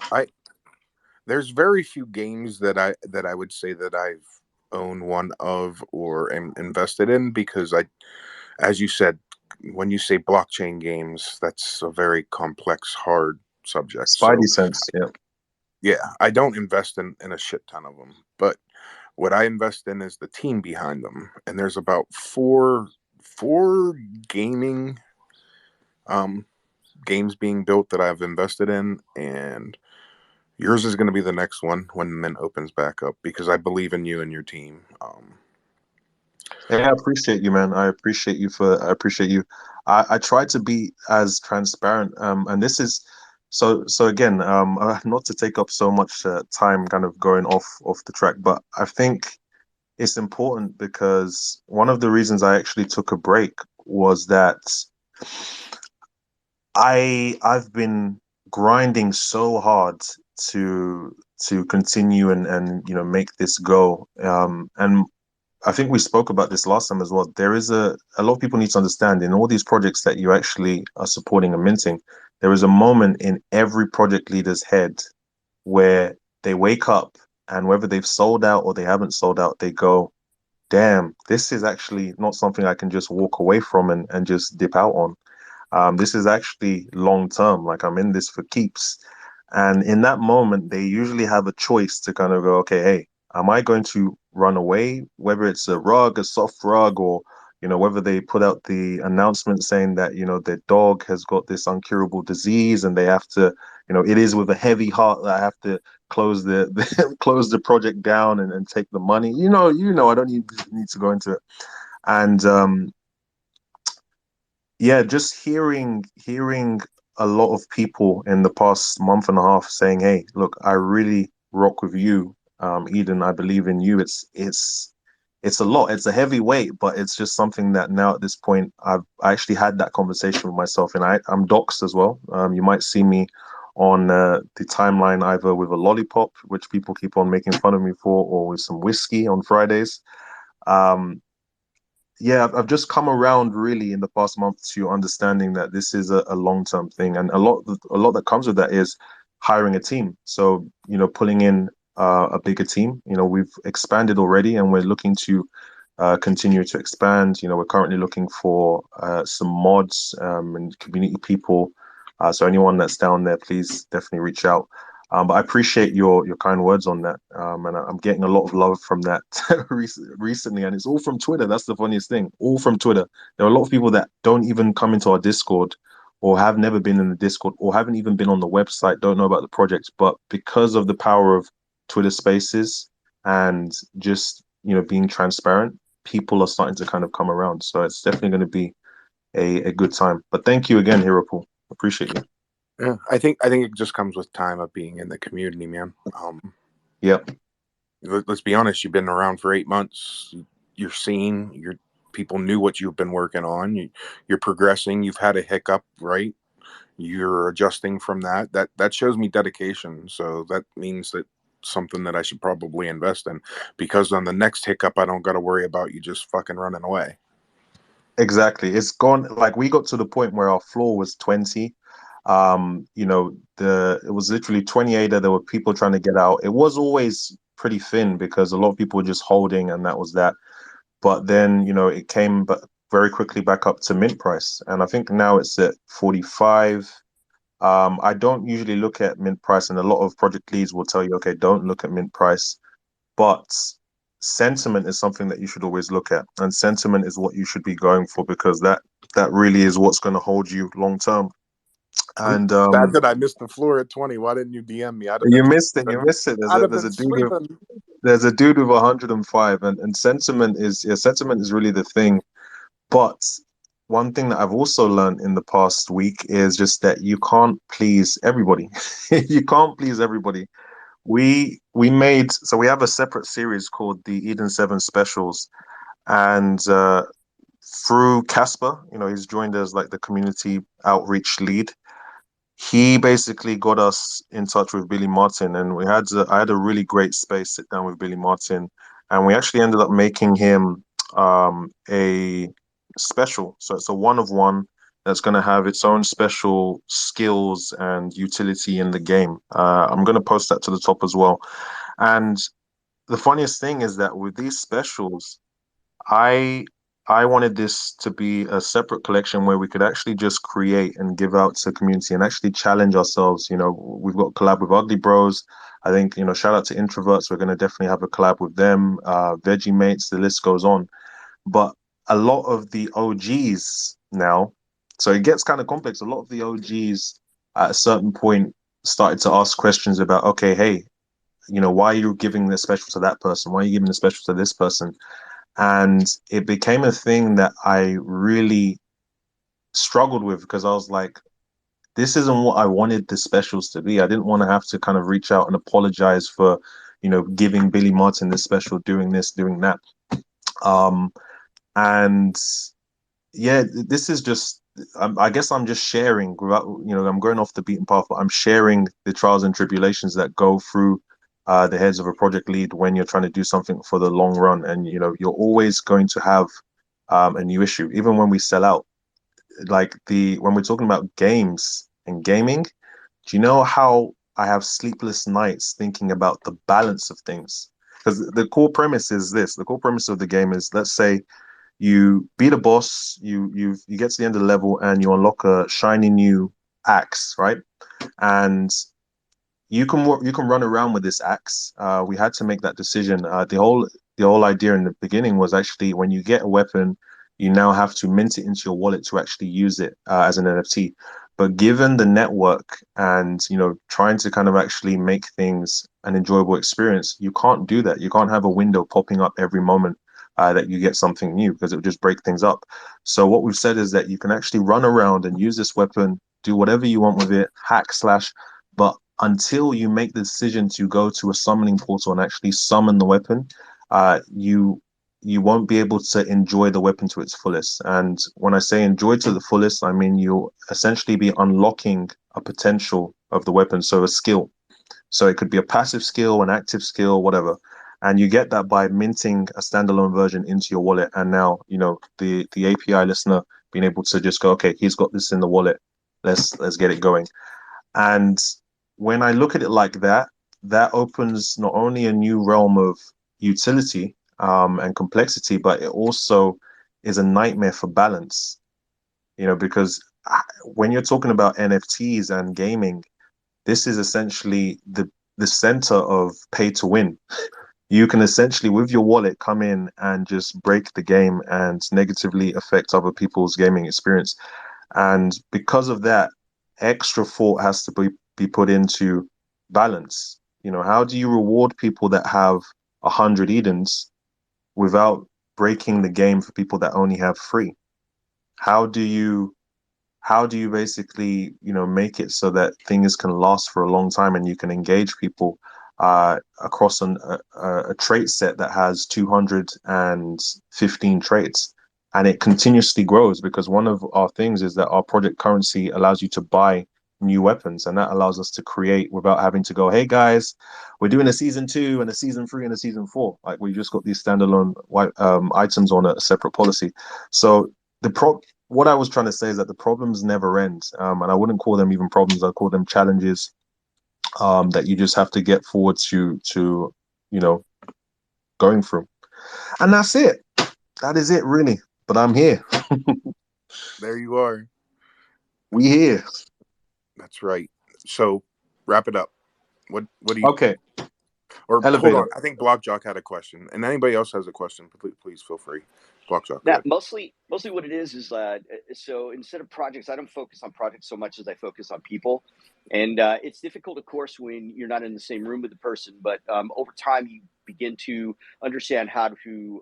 there's very few games that I would say that I've owned one of or am invested in, because as you said, when you say blockchain games, that's a very complex, hard subject. Spidey So sense, yeah. yeah, I don't invest in a shit ton of them, but what I invest in is the team behind them, and there's about four gaming games being built that I've invested in, and yours is going to be the next one when Mint opens back up, because I believe in you and your team. Hey, I appreciate you, man. I appreciate you. I try to be as transparent. And this is so again, not to take up so much time kind of going off the track, but I think it's important because one of the reasons I actually took a break was that I've been grinding so hard to continue and make this go. And I think we spoke about this last time as well. There is a lot of people need to understand in all these projects that you actually are supporting and minting, there is a moment in every project leader's head where they wake up and whether they've sold out or they haven't sold out, they go, damn, this is actually not something I can just walk away from and just dip out on. This is actually long term. Like I'm in this for keeps. And in that moment, they usually have a choice to kind of go, okay, hey, am I going to run away? Whether it's a rug, a soft rug, or whether they put out the announcement saying that their dog has got this uncurable disease and they have to, it is with a heavy heart that I have to close close the project down and take the money. I don't need to go into it. And yeah, just hearing a lot of people in the past month and a half saying, "Hey, look, I really rock with you, Eden. I believe in you." It's a lot. It's a heavy weight, but it's just something that now at this point I actually had that conversation with myself, and I'm doxed as well. You might see me on the timeline either with a lollipop, which people keep on making fun of me for, or with some whiskey on Fridays. Um, yeah, I've just come around really in the past month to understanding that this is a long-term thing, and a lot that comes with that is hiring a team. So pulling in a bigger team. We've expanded already, and we're looking to continue to expand. We're currently looking for some mods and community people. So anyone that's down there, please definitely reach out. But I appreciate your kind words on that, and I'm getting a lot of love from that recently, and it's all from Twitter. That's the funniest thing, all from Twitter. There are a lot of people that don't even come into our Discord, or have never been in the Discord, or haven't even been on the website, don't know about the project, but because of the power of Twitter Spaces and just being transparent, people are starting to kind of come around. So it's definitely going to be a good time. But thank you again, Hero Pool. Appreciate you. Yeah, I think it just comes with time of being in the community, man. Yep. Let's be honest. You've been around for 8 months. You're seeing people knew what you've been working on. You're progressing. You've had a hiccup, right? You're adjusting from that. That shows me dedication. So that means that something that I should probably invest in, because on the next hiccup, I don't got to worry about you just fucking running away. Exactly. It's gone. Like we got to the point where our floor was 20. It was literally 28. There were people trying to get out. It was always pretty thin because a lot of people were just holding, and that was that. But then, it came but very quickly back up to mint price, and I think now it's at 45. I don't usually look at mint price, and a lot of project leads will tell you, okay, don't look at mint price. But sentiment is something that you should always look at, and sentiment is what you should be going for because that really is what's going to hold you long term. And Sad that I missed the floor at 20. Why didn't you DM me? I'd have you been missed it. You missed it. I'd have There's been a dude with sleeping. there's a dude with 105, and sentiment is really the thing. But one thing that I've also learned in the past week is just that you can't please everybody. You can't please everybody. We have a separate series called the Eden 7 Specials, and through Casper, he's joined as like the community outreach lead. He basically got us in touch with Billy Martin, and I had a really great space sit down with Billy Martin, and we actually ended up making him a special. So it's a one of one that's going to have its own special skills and utility in the game. I'm going to post that to the top as well. And the funniest thing is that with these specials, I I wanted this to be a separate collection where we could actually just create and give out to the community and actually challenge ourselves. We've got a collab with Ugly Bros. I think, shout out to Introverts. We're going to definitely have a collab with them. Veggie Mates, the list goes on. But a lot of the OGs now, so it gets kind of complex. A lot of the OGs at a certain point started to ask questions about, okay, hey, why are you giving this special to that person? Why are you giving the special to this person? And it became a thing that I really struggled with because I was like, this isn't what I wanted the specials to be. I didn't want to have to kind of reach out and apologize for, giving Billy Martin this special, doing this, doing that. And yeah, this is just, I guess I'm just sharing without, I'm going off the beaten path, but I'm sharing the trials and tribulations that go through the heads of a project lead when you're trying to do something for the long run. And, you're always going to have a new issue, even when we sell out. Like when we're talking about games and gaming, do you know how I have sleepless nights thinking about the balance of things? Because the core premise is this. The core premise of the game is, let's say, you beat a boss, you get to the end of the level and you unlock a shiny new axe, right? And you can run around with this axe. We had to make that decision. The whole idea in the beginning was actually when you get a weapon, you now have to mint it into your wallet to actually use it as an NFT. But given the network and trying to kind of actually make things an enjoyable experience, you can't do that. You can't have a window popping up every moment that you get something new because it would just break things up. So what we've said is that you can actually run around and use this weapon, do whatever you want with it, hack slash, but until you make the decision to go to a summoning portal and actually summon the weapon, you won't be able to enjoy the weapon to its fullest. And when I say enjoy to the fullest, I mean you'll essentially be unlocking a potential of the weapon, so a skill. So it could be a passive skill, an active skill, whatever. And you get that by minting a standalone version into your wallet. And now, the API listener being able to just go, okay, he's got this in the wallet. Let's get it going. And when I look at it like that, that opens not only a new realm of utility and complexity, but it also is a nightmare for balance. Because when you're talking about NFTs and gaming, this is essentially the center of pay to win. You can essentially, with your wallet, come in and just break the game and negatively affect other people's gaming experience. And because of that, extra thought has to be put into balance. How do you reward people that have 100 Edens without breaking the game for people that only have 3? How do you basically make it so that things can last for a long time and you can engage people across a trait set that has 215 traits, and it continuously grows? Because one of our things is that our project currency allows you to buy new weapons, and that allows us to create without having to go, hey guys, we're doing a season 2 and a season 3 and a season 4. Like, we just got these standalone items on a separate policy. So what I was trying to say is that the problems never end, and I wouldn't call them even problems. I call them challenges that you just have to get forward to going through, and that's it. That is it, really. But I'm here. There you are. We here. That's right. So wrap it up. What do you? Okay. Or hold Elevator. on. I think Block Jock had a question, and anybody else has a question, please feel free. Block Jock, go Now, ahead. mostly what it is so instead of projects, I don't focus on projects so much as I focus on people, and it's difficult, of course, when you're not in the same room with the person. But over time, you begin to understand how to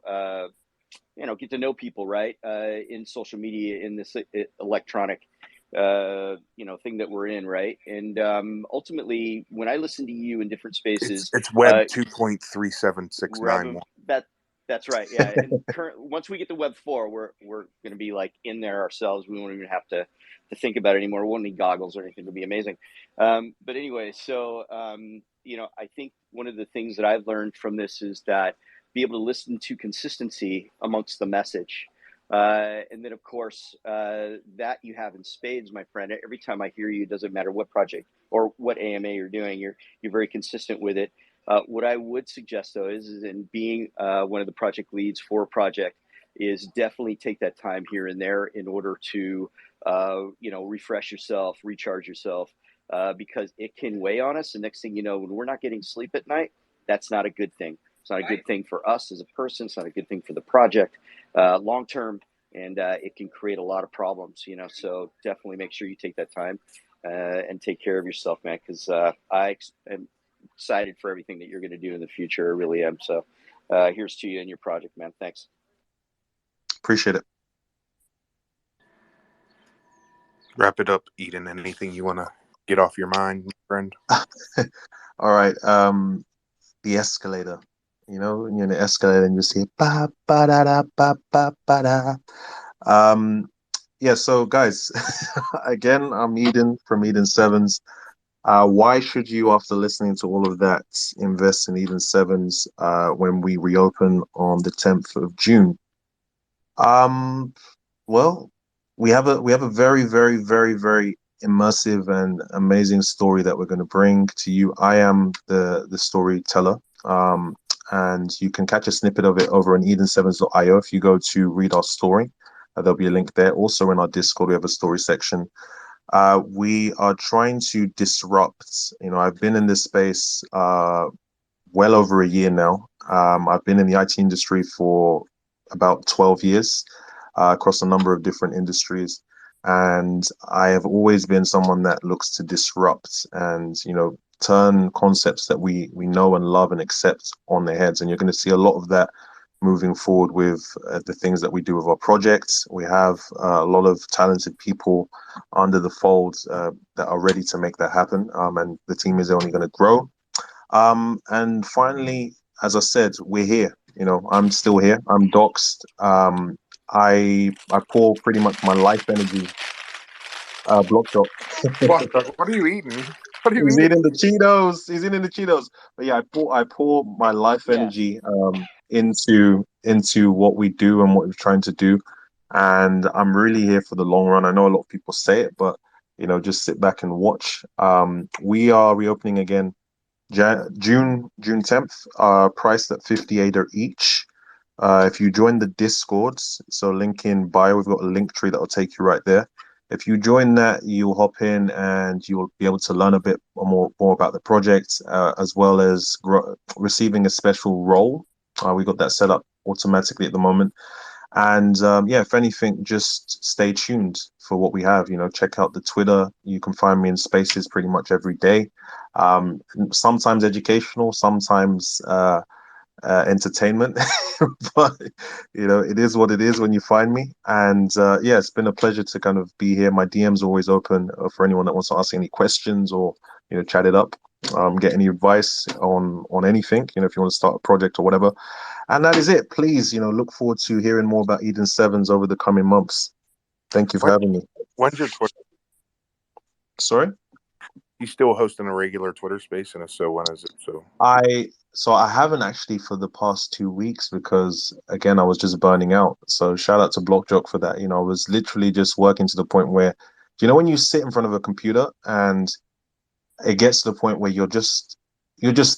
get to know people, right? In social media, in this electronic thing that we're in, right? And ultimately, when I listen to you in different spaces, It's Web 2.37691. That's right. Yeah. And once we get to Web 4, we're going to be like in there ourselves. We won't even have to think about it anymore. We won't need goggles or anything. It'll be amazing. But anyway, so I think one of the things that I've learned from this is that be able to listen to consistency amongst the message. And then, of course, that you have in spades, my friend. Every time I hear you, it doesn't matter what project or what AMA you're doing, you're very consistent with it. What I would suggest, though, is in being one of the project leads for a project, is definitely take that time here and there in order to, refresh yourself, recharge yourself, because it can weigh on us. The next thing you know, when we're not getting sleep at night, that's not a good thing. It's not a good thing for us as a person. It's not a good thing for the project long term, and it can create a lot of problems. So definitely make sure you take that time and take care of yourself, man. Because I am excited for everything that you're going to do in the future. I really am. So here's to you and your project, man. Thanks. Appreciate it. Wrap it up, Eden. Anything you want to get off your mind, my friend? All right. The escalator. You're in the escalator and you see ba ba da da ba ba ba da. Yeah. So, guys, again, I'm Eden from Eden Sevens. Why should you, after listening to all of that, invest in Eden Sevens when we reopen on the 10th of June? Well, we have a very, very, very, very immersive and amazing story that we're going to bring to you. I am the storyteller, and you can catch a snippet of it over on eden7s.io. If you go to read our story, there'll be a link there. Also in our Discord, we have a story section. We are trying to disrupt. I've been in this space well over a year now. I've been in the IT industry for about 12 years across a number of different industries. And I have always been someone that looks to disrupt and, turn concepts that we know and love and accept on their heads. And you're going to see a lot of that moving forward with the things that we do with our projects. We have a lot of talented people under the fold that are ready to make that happen. And the team is only going to grow. And finally, as I said, we're here. I'm still here. I'm doxed. I pour pretty much my life energy. Block shot. Block Jock, what are you eating? What are you He's eating? eating the Cheetos. He's eating the Cheetos. But yeah, I pour my life energy into what we do and what we're trying to do. And I'm really here for the long run. I know a lot of people say it, but just sit back and watch. We are reopening again June 10th, priced at 58 each. If you join the Discords, so link in bio, we've got a link tree that will take you right there. If you join that, you'll hop in and you'll be able to learn a bit more about the project, as well as receiving a special role. We got that set up automatically at the moment. And if anything, just stay tuned for what we have. Check out the Twitter. You can find me in spaces pretty much every day. Sometimes educational, sometimes entertainment. But it is what it is when you find me. And it's been a pleasure to kind of be here. My DM's always open for anyone that wants to ask any questions or chat it up. Get any advice on anything. If you want to start a project or whatever. And that is it. Please, look forward to hearing more about Eden Sevens over the coming months. Thank you for having me. When's your Twitter? Sorry? You still hosting a regular Twitter space? And if so, when is it? So So I haven't actually for the past 2 weeks because again I was just burning out. So shout out to BlockJock for that. I was literally just working to the point where, when you sit in front of a computer and it gets to the point where you're just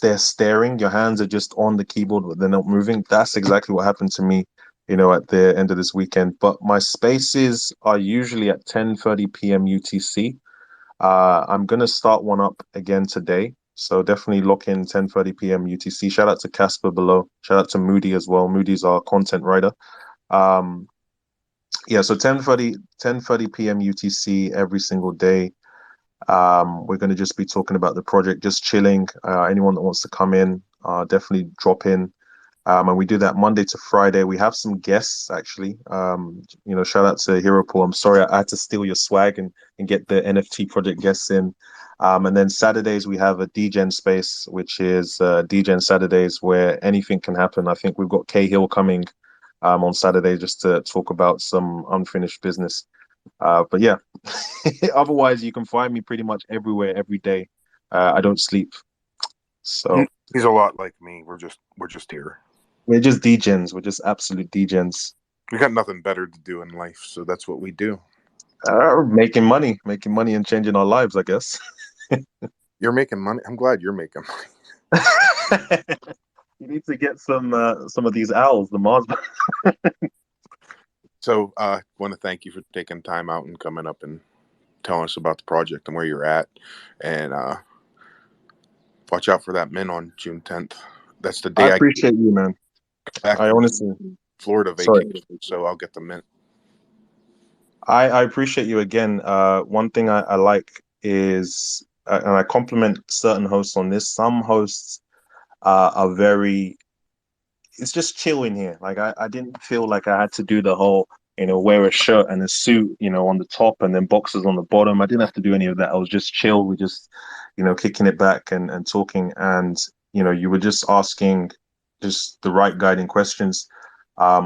there staring, your hands are just on the keyboard but they're not moving. That's exactly what happened to me, at the end of this weekend. But my spaces are usually at 10:30 p.m. UTC. I'm gonna start one up again today. So definitely lock in 10:30 p.m. UTC. Shout out to Casper below. Shout out to Moody as well. Moody's our content writer. Um, yeah, so 10:30 p.m. UTC every single day. We're going to just be talking about the project, just chilling. Anyone that wants to come in, definitely drop in. And we do that Monday to Friday. We have some guests actually. Shout out to Hero Pool. I'm sorry I had to steal your swag and get the NFT project guests in. And then Saturdays we have a DGen space, which is DGen Saturdays, where anything can happen. I think we've got K Hill coming on Saturday just to talk about some unfinished business. But yeah, otherwise you can find me pretty much everywhere, every day. I don't sleep, so He's a lot like me. We're just here. we're just degens. We're just absolute degens. We got nothing better to do in life, so that's what we do. Making money, and changing our lives, I guess. You're making money. I'm glad you're making money. You need to get some of these owls, the Mars. So I want to thank you for taking time out and coming up and telling us about the project and where you're at. And watch out for that min on June 10th. That's the day I appreciate you, man. Back I honestly, Florida vacation, so I'll get the mint. I appreciate you again. One thing I like is, and I compliment certain hosts on this. Some hosts are very, it's just chill in here. Like I didn't feel like I had to do the whole, wear a shirt and a suit, on the top and then boxers on the bottom. I didn't have to do any of that. I was just chill. We just, kicking it back and talking. And, you were just asking just the right guiding questions,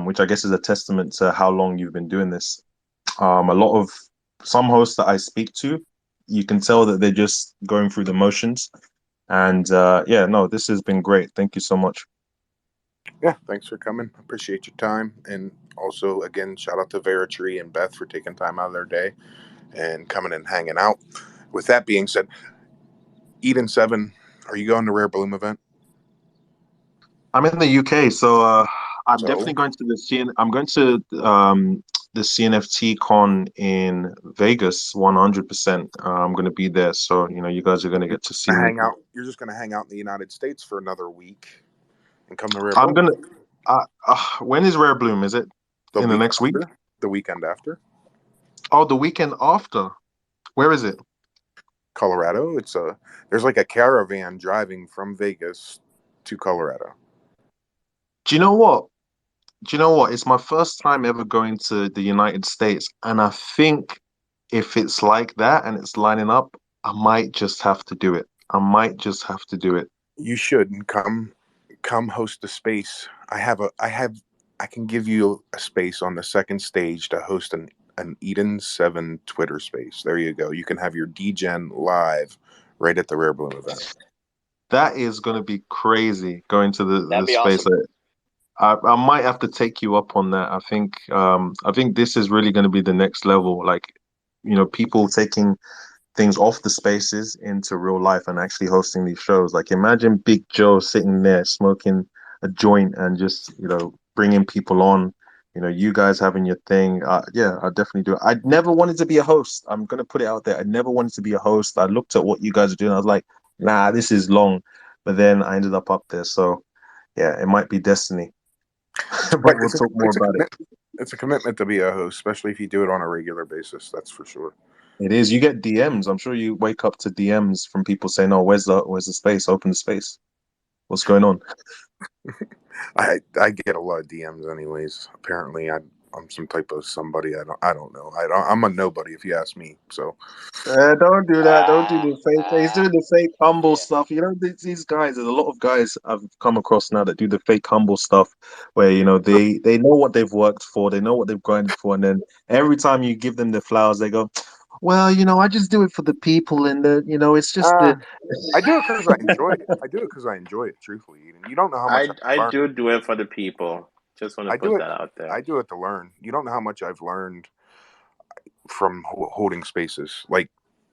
which I guess is a testament to how long you've been doing this. A lot of some hosts that I speak to, you can tell that they're just going through the motions. And yeah, no, this has been great. Thank you so much. Yeah, thanks for coming. Appreciate your time. And also, again, shout out to Veritree and Beth for taking time out of their day and coming and hanging out. With that being said, Eden 7, are you going to Rare Bloom event? I'm in the UK, so I'm definitely going to I'm going to the CNFT con in Vegas 100%. I'm going to be there, so you guys are going to get to see me. Hang out. You're just going to hang out in the United States for another week and come to Rare I'm Bloom. when is Rare Bloom? Is it in the next week? The weekend after. Oh, the weekend after. Where is it? Colorado. There's like a caravan driving from Vegas to Colorado. Do you know what? It's my first time ever going to the United States, and I think if it's like that and it's lining up, I might just have to do it. You should come host a space. I can give you a space on the second stage to host an Eden 7 Twitter space. There you go. You can have your DGen live right at the Rare Bloom event. That is going to be crazy, going to the space. Awesome. I might have to take you up on that. I think this is really going to be the next level. Like, people taking things off the spaces into real life and actually hosting these shows. Like, imagine Big Joe sitting there smoking a joint and just, bringing people on. You guys having your thing. Yeah, I'd definitely do it. I never wanted to be a host. I'm going to put it out there. I never wanted to be a host. I looked at what you guys are doing. I was like, nah, this is long. But then I ended up there. So, yeah, it might be destiny. But we'll talk more about it. It's a commitment to be a host, especially if you do it on a regular basis. That's for sure. It is. You get DMs. I'm sure you wake up to DMs from people saying, "Oh, where's the space? Open the space. What's going on?" I get a lot of DMs, anyways. Apparently, I'm some type of somebody. I don't know. I'm a nobody if you ask me. So don't do that. Don't do the fake. He's doing the fake humble stuff. These guys. There's a lot of guys I've come across now that do the fake humble stuff, where they know what they've worked for, they know what they've grinded for, and then every time you give them the flowers, they go, well, I just do it for the people, and it's just Uh, the. I do it because I enjoy it. I do it because I enjoy it. Truthfully, Eden, you don't know how much I've I learned. do it for the people. Just want to I do put it. that out there. I do it to learn. You don't know how much I've learned from holding spaces, like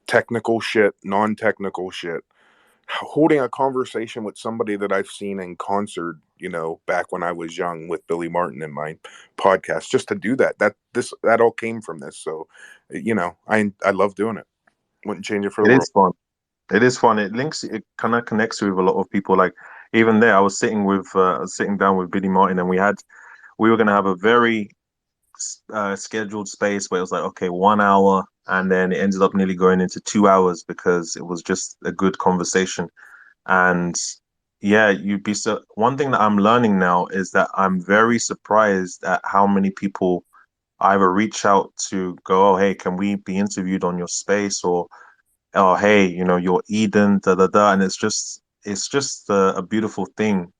technical shit, non-technical shit, holding a conversation with somebody that I've seen in concert, back when I was young with Billy Martin in my podcast, just to do that all came from this. So, I love doing it. Wouldn't change it for the It world. is fun. It is fun. It kind of connects with a lot of people. Like even there, I was sitting down with Billy Martin, and we were gonna have a very scheduled space where it was like, okay, 1 hour, and then it ended up nearly going into 2 hours because it was just a good conversation. And yeah, you'd be so. One thing that I'm learning now is that I'm very surprised at how many people either reach out to go, oh, hey, can we be interviewed on your space, or oh, hey, you're Eden, da da da, and it's just a beautiful thing.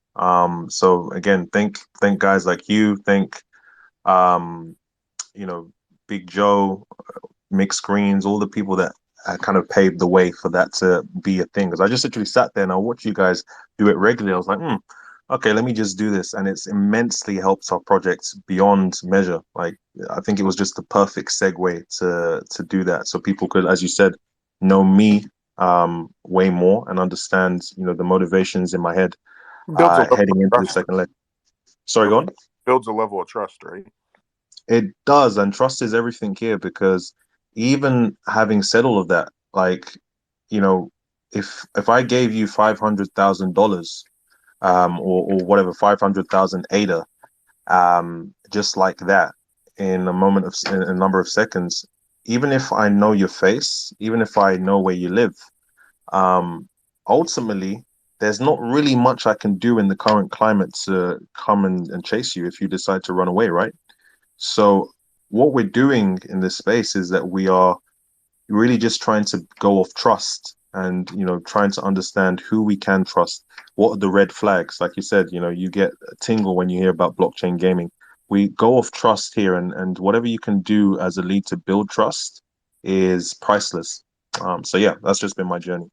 So again, thank guys like you, thank um, you know, Big Joe, Mixed Screens, all the people that kind of paved the way for that to be a thing. Because I just literally sat there and I watched you guys do it regularly. I was like, okay, let me just do this, and it's immensely helped our projects beyond measure. Like I think it was just the perfect segue to do that, so people could, as you said, know me way more and understand, the motivations in my head Builds a level of heading into the trust. second leg. Sorry, go on. Builds a level of trust, right? It does, and trust is everything here because even having said all of that, like, you know, if I gave you $500,000, or whatever, 500,000 ADA, just like that, in in a number of seconds, even if I know your face, even if I know where you live, um, ultimately, there's not really much I can do in the current climate to come and chase you if you decide to run away, right? So what we're doing in this space is that we are really just trying to go off trust and, trying to understand who we can trust. What are the red flags? Like you said, you get a tingle when you hear about blockchain gaming. We go off trust here, and whatever you can do as a lead to build trust is priceless. So yeah, that's just been my journey.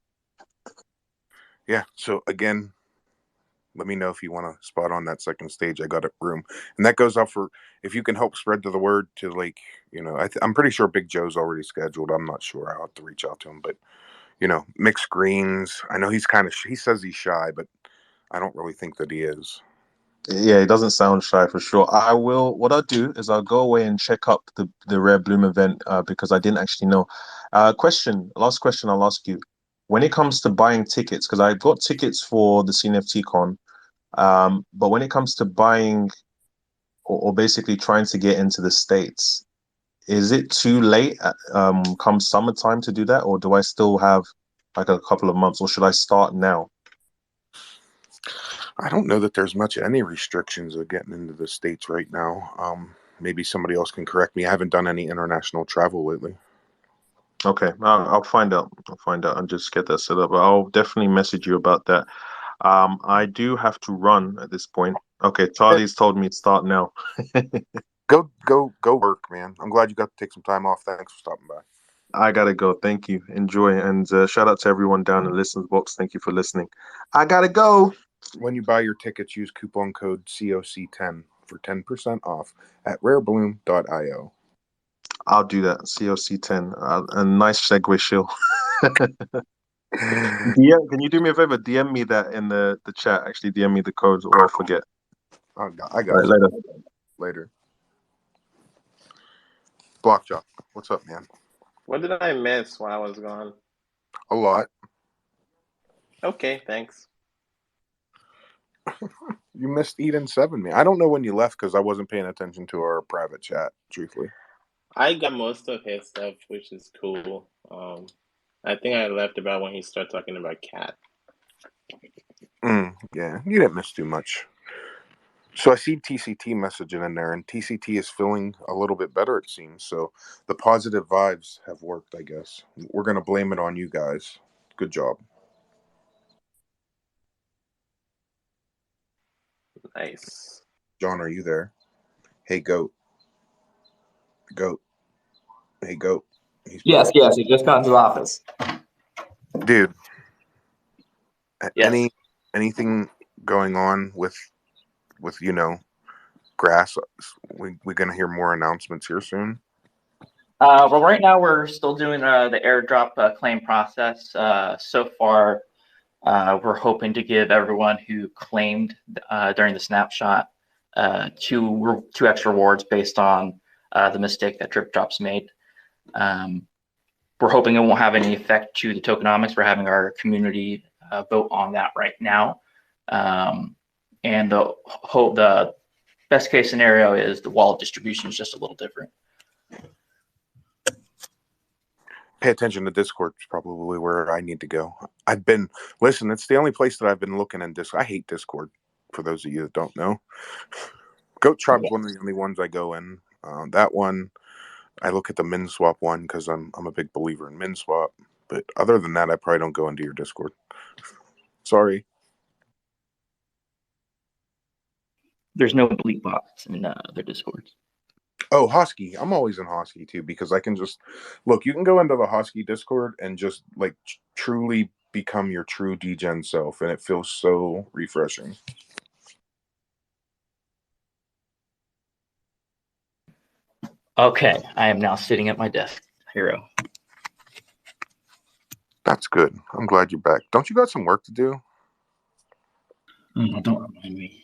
Yeah. So again, let me know if you want to spot on that second stage. I got a room, and that goes up for if you can help spread the word to, like, I'm pretty sure Big Joe's already scheduled. I'm not sure. I'll have to reach out to him, but Mixed Greens. I know he's he says he's shy, but I don't really think that he is. Yeah, it doesn't sound shy for sure. I will. What I'll do is I'll go away and check up the Rare Bloom event because I didn't actually know. Last question I'll ask you. When it comes to buying tickets, because I got tickets for the CNFT Con, but when it comes to buying or basically trying to get into the States, is it too late come summertime to do that, or do I still have like a couple of months, or should I start now? I don't know that there's much any restrictions of getting into the States right now. Maybe somebody else can correct me. I haven't done any international travel lately. Okay, I'll find out. I'll find out and just get that set up. I'll definitely message you about that. I do have to run at this point. Okay, Charlie's told me to start now. Go work, man. I'm glad you got to take some time off. Thanks for stopping by. I gotta go. Thank you. Enjoy, and shout out to everyone down in the listeners box. Thank you for listening. I gotta go. When you buy your tickets, use coupon code COC10 for 10% off at rarebloom.io. I'll do that. COC10. A nice segue, Shill. DM, can you do me a favor? DM me that in the chat. Actually, DM me the code, or I'll forget. I got All right, you. later. Later. Blockjaw, what's up, man? What did I miss while I was gone? A lot. Okay, thanks. You missed Eden 7, man. I don't know when you left because I wasn't paying attention to our private chat, truthfully. I got most of his stuff, which is cool. I think I left about when he started talking about cat. Yeah, you didn't miss too much. So I see TCT messaging in there, and TCT is feeling a little bit better, it seems. So the positive vibes have worked, I guess. We're going to blame it on you guys. Good job. Nice. John, are you there? Hey, goat. Goat. Hey, goat. Yes, he just got into office. Dude, Yes. anything going on with grass? We're gonna hear more announcements here soon. Well, right now we're still doing the airdrop claim process. So far, we're hoping to give everyone who claimed during the snapshot two extra rewards based on the mistake that Drip Drops made. We're hoping it won't have any effect to the tokenomics. We're having our community vote on that right now. And the best case scenario is the wallet distribution is just a little different. Pay attention to Discord is probably where I need to go. It's the only place that I've been looking in Discord. I hate Discord, for those of you that don't know. Goat Tribe is one of the only ones I go in. That one, I look at the MinSwap one because I'm a big believer in MinSwap. But other than that, I probably don't go into your Discord. Sorry. There's no bleep bots in their Discords. Oh, Hosky. I'm always in Hosky too because I can just look. You can go into the Hosky Discord and just like truly become your true degen self, and it feels so refreshing. Okay, I am now sitting at my desk, Hero. That's good. I'm glad you're back. Don't you got some work to do? Don't remind me.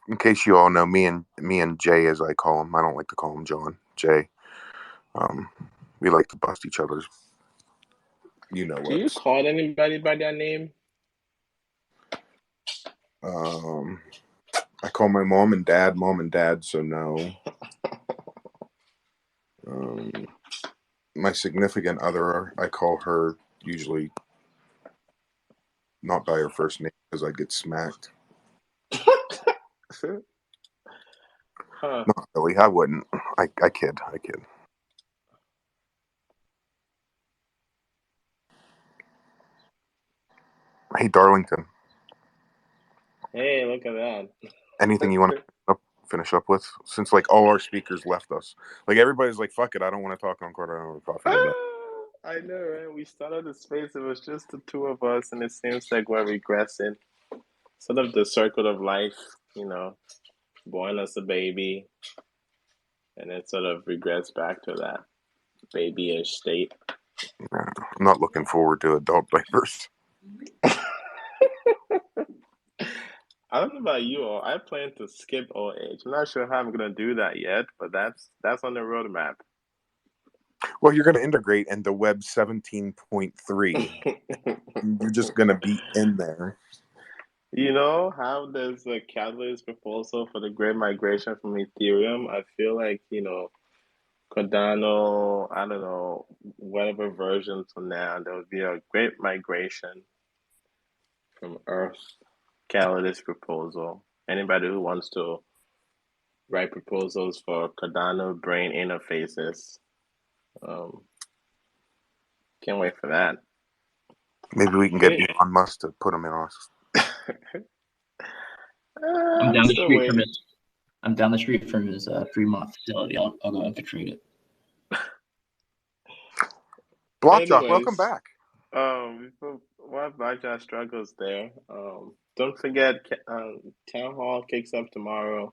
In case you all know, me and Jay, as I call him, I don't like to call him John. Jay. We like to bust each other's. You know what? Do you call anybody by their name? I call my mom and dad, so no. My significant other, I call her usually not by her first name because I get smacked. Not really. I wouldn't. I kid. Hey, Darlington. Hey, look at that. Anything you want to finish up with? Since like all our speakers left us, like everybody's like, "Fuck it, I don't want to talk on Cardano Over Coffee today." I know, right? We started the space. It was just the two of us, and it seems like we're regressing. Sort of the circle of life, born as a baby, and then sort of regress back to that babyish state. I'm not looking forward to adult diapers. I don't know about you all. I plan to skip old age. I'm not sure how I'm gonna do that yet, but that's on the roadmap. Well, you're going to integrate into Web 17.3. You're just going to be in there. How there's a catalyst proposal for the great migration from Ethereum. I feel like, Cardano, I don't know, whatever version from now, there will be a great migration from Earth catalyst proposal. Anybody who wants to write proposals for Cardano brain interfaces, can't wait for that. Maybe we can get Elon Musk to put them in us. I'm down the street from his Fremont facility. I'll go infiltrate it. Blockjock, welcome back. While Blackjack struggles there, don't forget Town Hall kicks off tomorrow.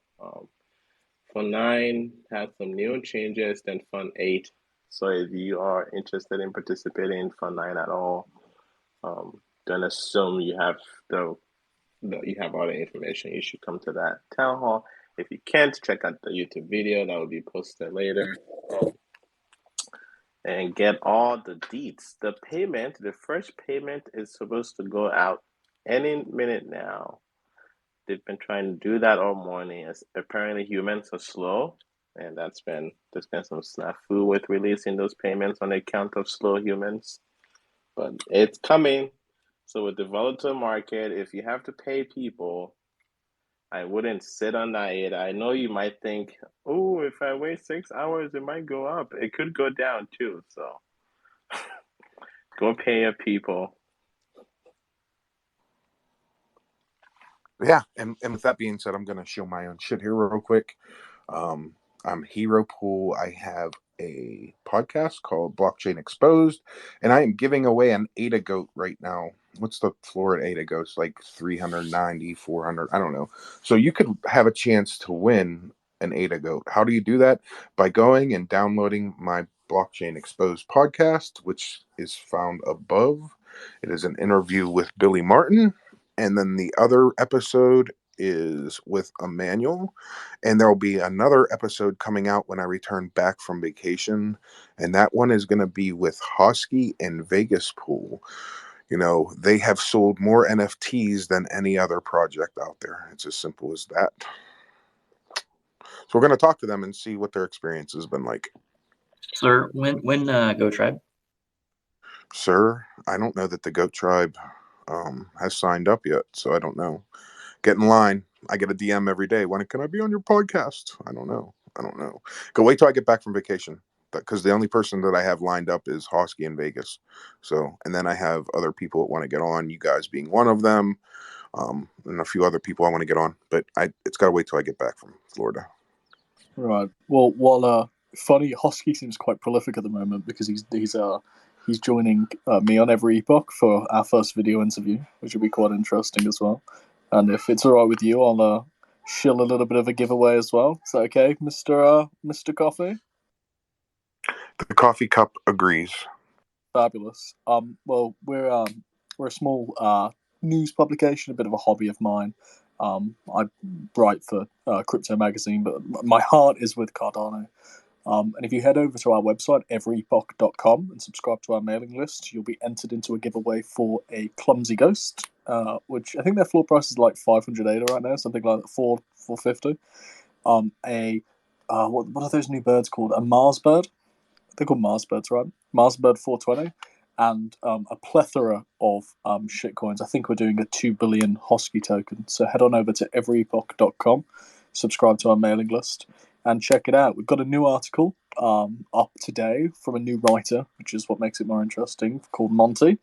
Fund 9 has some new changes than Fund 8. So if you are interested in participating in Fund 9 at all, don't assume you have all the information. You should come to that Town Hall. If you can't, check out the YouTube video that will be posted later. And get all the deets. The first payment is supposed to go out any minute now. They've been trying to do that all morning. As apparently humans are slow, and there's been some snafu with releasing those payments on account of slow humans. But it's coming. So with the volatile market, if you have to pay people, I wouldn't sit on that yet. I know you might think, oh, if I wait 6 hours, it might go up. It could go down too. So go pay your people. Yeah, and with that being said, I'm going to show my own shit here real quick. I'm Hero Pool. I have a podcast called Blockchain Exposed, and I am giving away an ADA goat right now. What's the floor at ADA goats? Like 390, 400, I don't know. So you could have a chance to win an ADA goat. How do you do that? By going and downloading my Blockchain Exposed podcast, which is found above. It is an interview with Billy Martin, and then the other episode is with Emmanuel, and there'll be another episode coming out when I return back from vacation, and that one is going to be with Hosky and Vegas Pool. You know, they have sold more NFTs than any other project out there. It's as simple as that. So we're going to talk to them and see what their experience has been like. Sir, when Go Tribe? Sir, I don't know that the Goat Tribe has signed up yet, so I don't know. Get in line. I get a DM every day. When can I be on your podcast? I don't know. Go wait till I get back from vacation, because the only person that I have lined up is Hosky in Vegas. So, and then I have other people that want to get on. You guys being one of them, and a few other people I want to get on. But it's got to wait till I get back from Florida. Right. Well, while funny, Hosky seems quite prolific at the moment because he's joining me on every Epoch for our first video interview, which will be quite interesting as well. And if it's all right with you, I'll shill a little bit of a giveaway as well. Is that okay, Mr. Coffee? The coffee cup agrees. Fabulous. Well, we're a small news publication, a bit of a hobby of mine. I write for Crypto Magazine, but my heart is with Cardano. And if you head over to our website, everyepoch.com, and subscribe to our mailing list, you'll be entered into a giveaway for a Clumsy Ghost, which I think their floor price is like 500 ADA right now, something like 450. What are those new birds called? A Mars bird? They're called Mars birds, right? Mars bird 420. And a plethora of shitcoins. I think we're doing a 2 billion Hosky token. So head on over to everyepoch.com, subscribe to our mailing list, and check it out. We've got a new article up today from a new writer, which is what makes it more interesting, called Monty.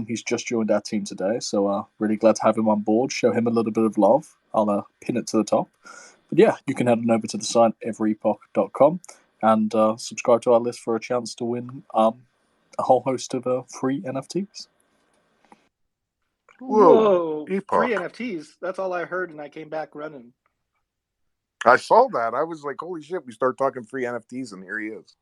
He's just joined our team today, so really glad to have him on board. Show him a little bit of love. I'll pin it to the top. But yeah, you can head on over to the site everyepoch.com and subscribe to our list for a chance to win a whole host of free NFTs. Whoa, Epoch. free NFTs. That's all I heard, and I came back running. I saw that. I was like, holy shit, we start talking free NFTs, and here he is.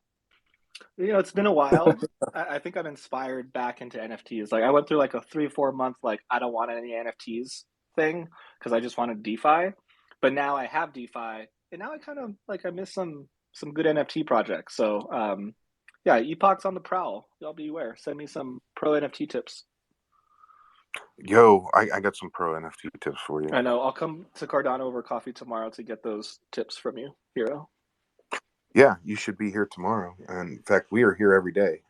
You know, it's been a while. I think I'm inspired back into NFTs. Like, I went through like a 3-4 month, like, I don't want any NFTs thing because I just wanted DeFi. But now I have DeFi, and now I kind of, like, I miss some good NFT projects. So, yeah, Epoch's on the prowl. Y'all be aware. Send me some pro NFT tips. Yo, I got some pro NFT tips for you. I know. I'll come to Cardano Over Coffee tomorrow to get those tips from you, Hero. Yeah, you should be here tomorrow. And in fact, we are here every day,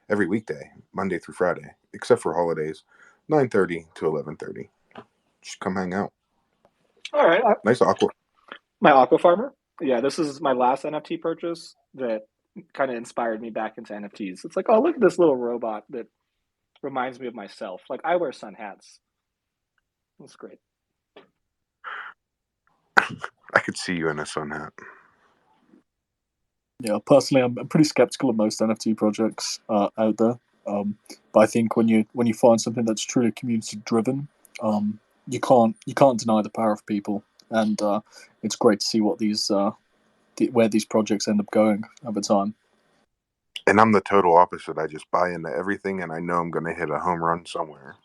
every weekday, Monday through Friday, except for holidays, 9:30 to 11:30. Just come hang out. All right. Nice aqua. My aqua farmer. Yeah, this is my last NFT purchase that kind of inspired me back into NFTs. It's like, oh, look at this little robot that reminds me of myself. Like, I wear sun hats. That's great. I could see you in a sun hat. Yeah, personally, I'm pretty skeptical of most NFT projects out there. But I think when you find something that's truly community driven, you can't deny the power of people, and it's great to see what where these projects end up going over time. And I'm the total opposite. I just buy into everything, and I know I'm going to hit a home run somewhere.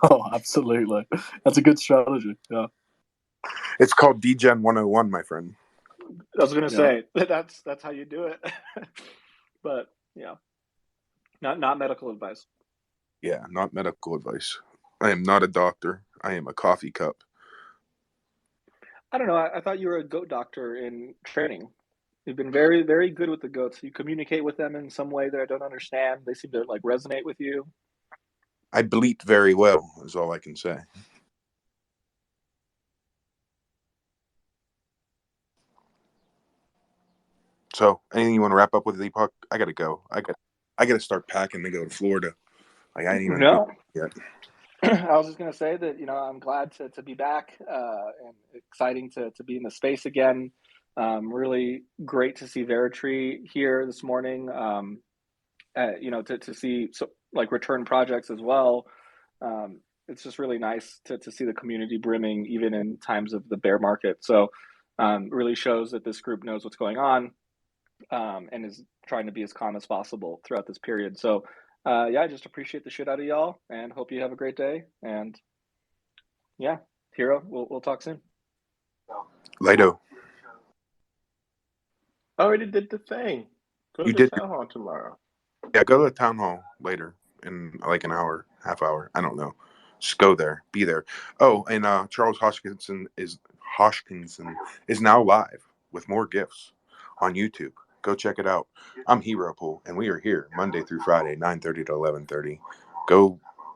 Oh, absolutely. That's a good strategy. Yeah. It's called DGen 101, my friend. I was going to say that's how you do it. But yeah, not medical advice. Yeah, not medical advice. I am not a doctor. I am a coffee cup. I don't know. I thought you were a goat doctor in training. You've been very, very good with the goats. You communicate with them in some way that I don't understand. They seem to like resonate with you. I bleat very well, is all I can say. So, anything you want to wrap up with, Epoch? I gotta go. I gotta start packing to go to Florida. Like, I ain't even No. yet. I was just gonna say that I'm glad to be back and exciting to be in the space again. Really great to see Veritree here this morning. To see like return projects as well. It's just really nice to see the community brimming even in times of the bear market. So really shows that this group knows what's going on and is trying to be as calm as possible throughout this period. So I just appreciate the shit out of y'all and hope you have a great day. And yeah, Hero, we'll talk soon. Lido. I already did the thing. Go You to did. town hall tomorrow. Yeah, go to the town hall later in like an hour, half hour. I don't know. Just go there. Be there. Oh, and Charles Hoskinson is now live with more gifts on YouTube. Go check it out. I'm Hero Pool, and we are here Monday through Friday, 9:30 to 11:30.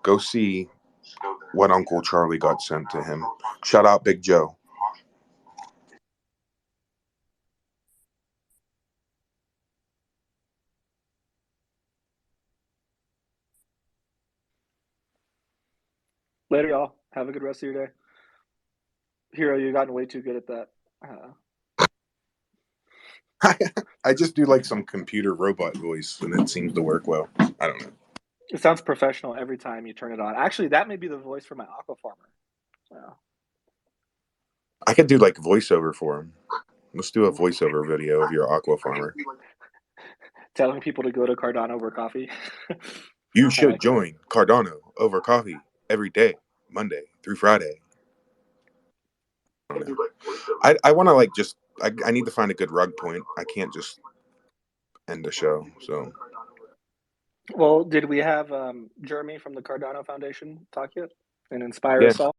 Go see what Uncle Charlie got sent to him. Shout out Big Joe. Later, y'all. Have a good rest of your day. Hero, you've gotten way too good at that. I just do like some computer robot voice, and it seems to work well. I don't know. It sounds professional every time you turn it on. Actually, that may be the voice for my aqua farmer. Yeah. I could do like voiceover for him. Let's do a voiceover video of your aqua farmer. Telling people to go to Cardano Over Coffee. You should join Cardano Over Coffee every day, Monday through Friday. I want to like just I need to find a good rug point. I can't just end the show. So, well, did we have Jeremy from the Cardano Foundation talk yet and inspire yeah. us all?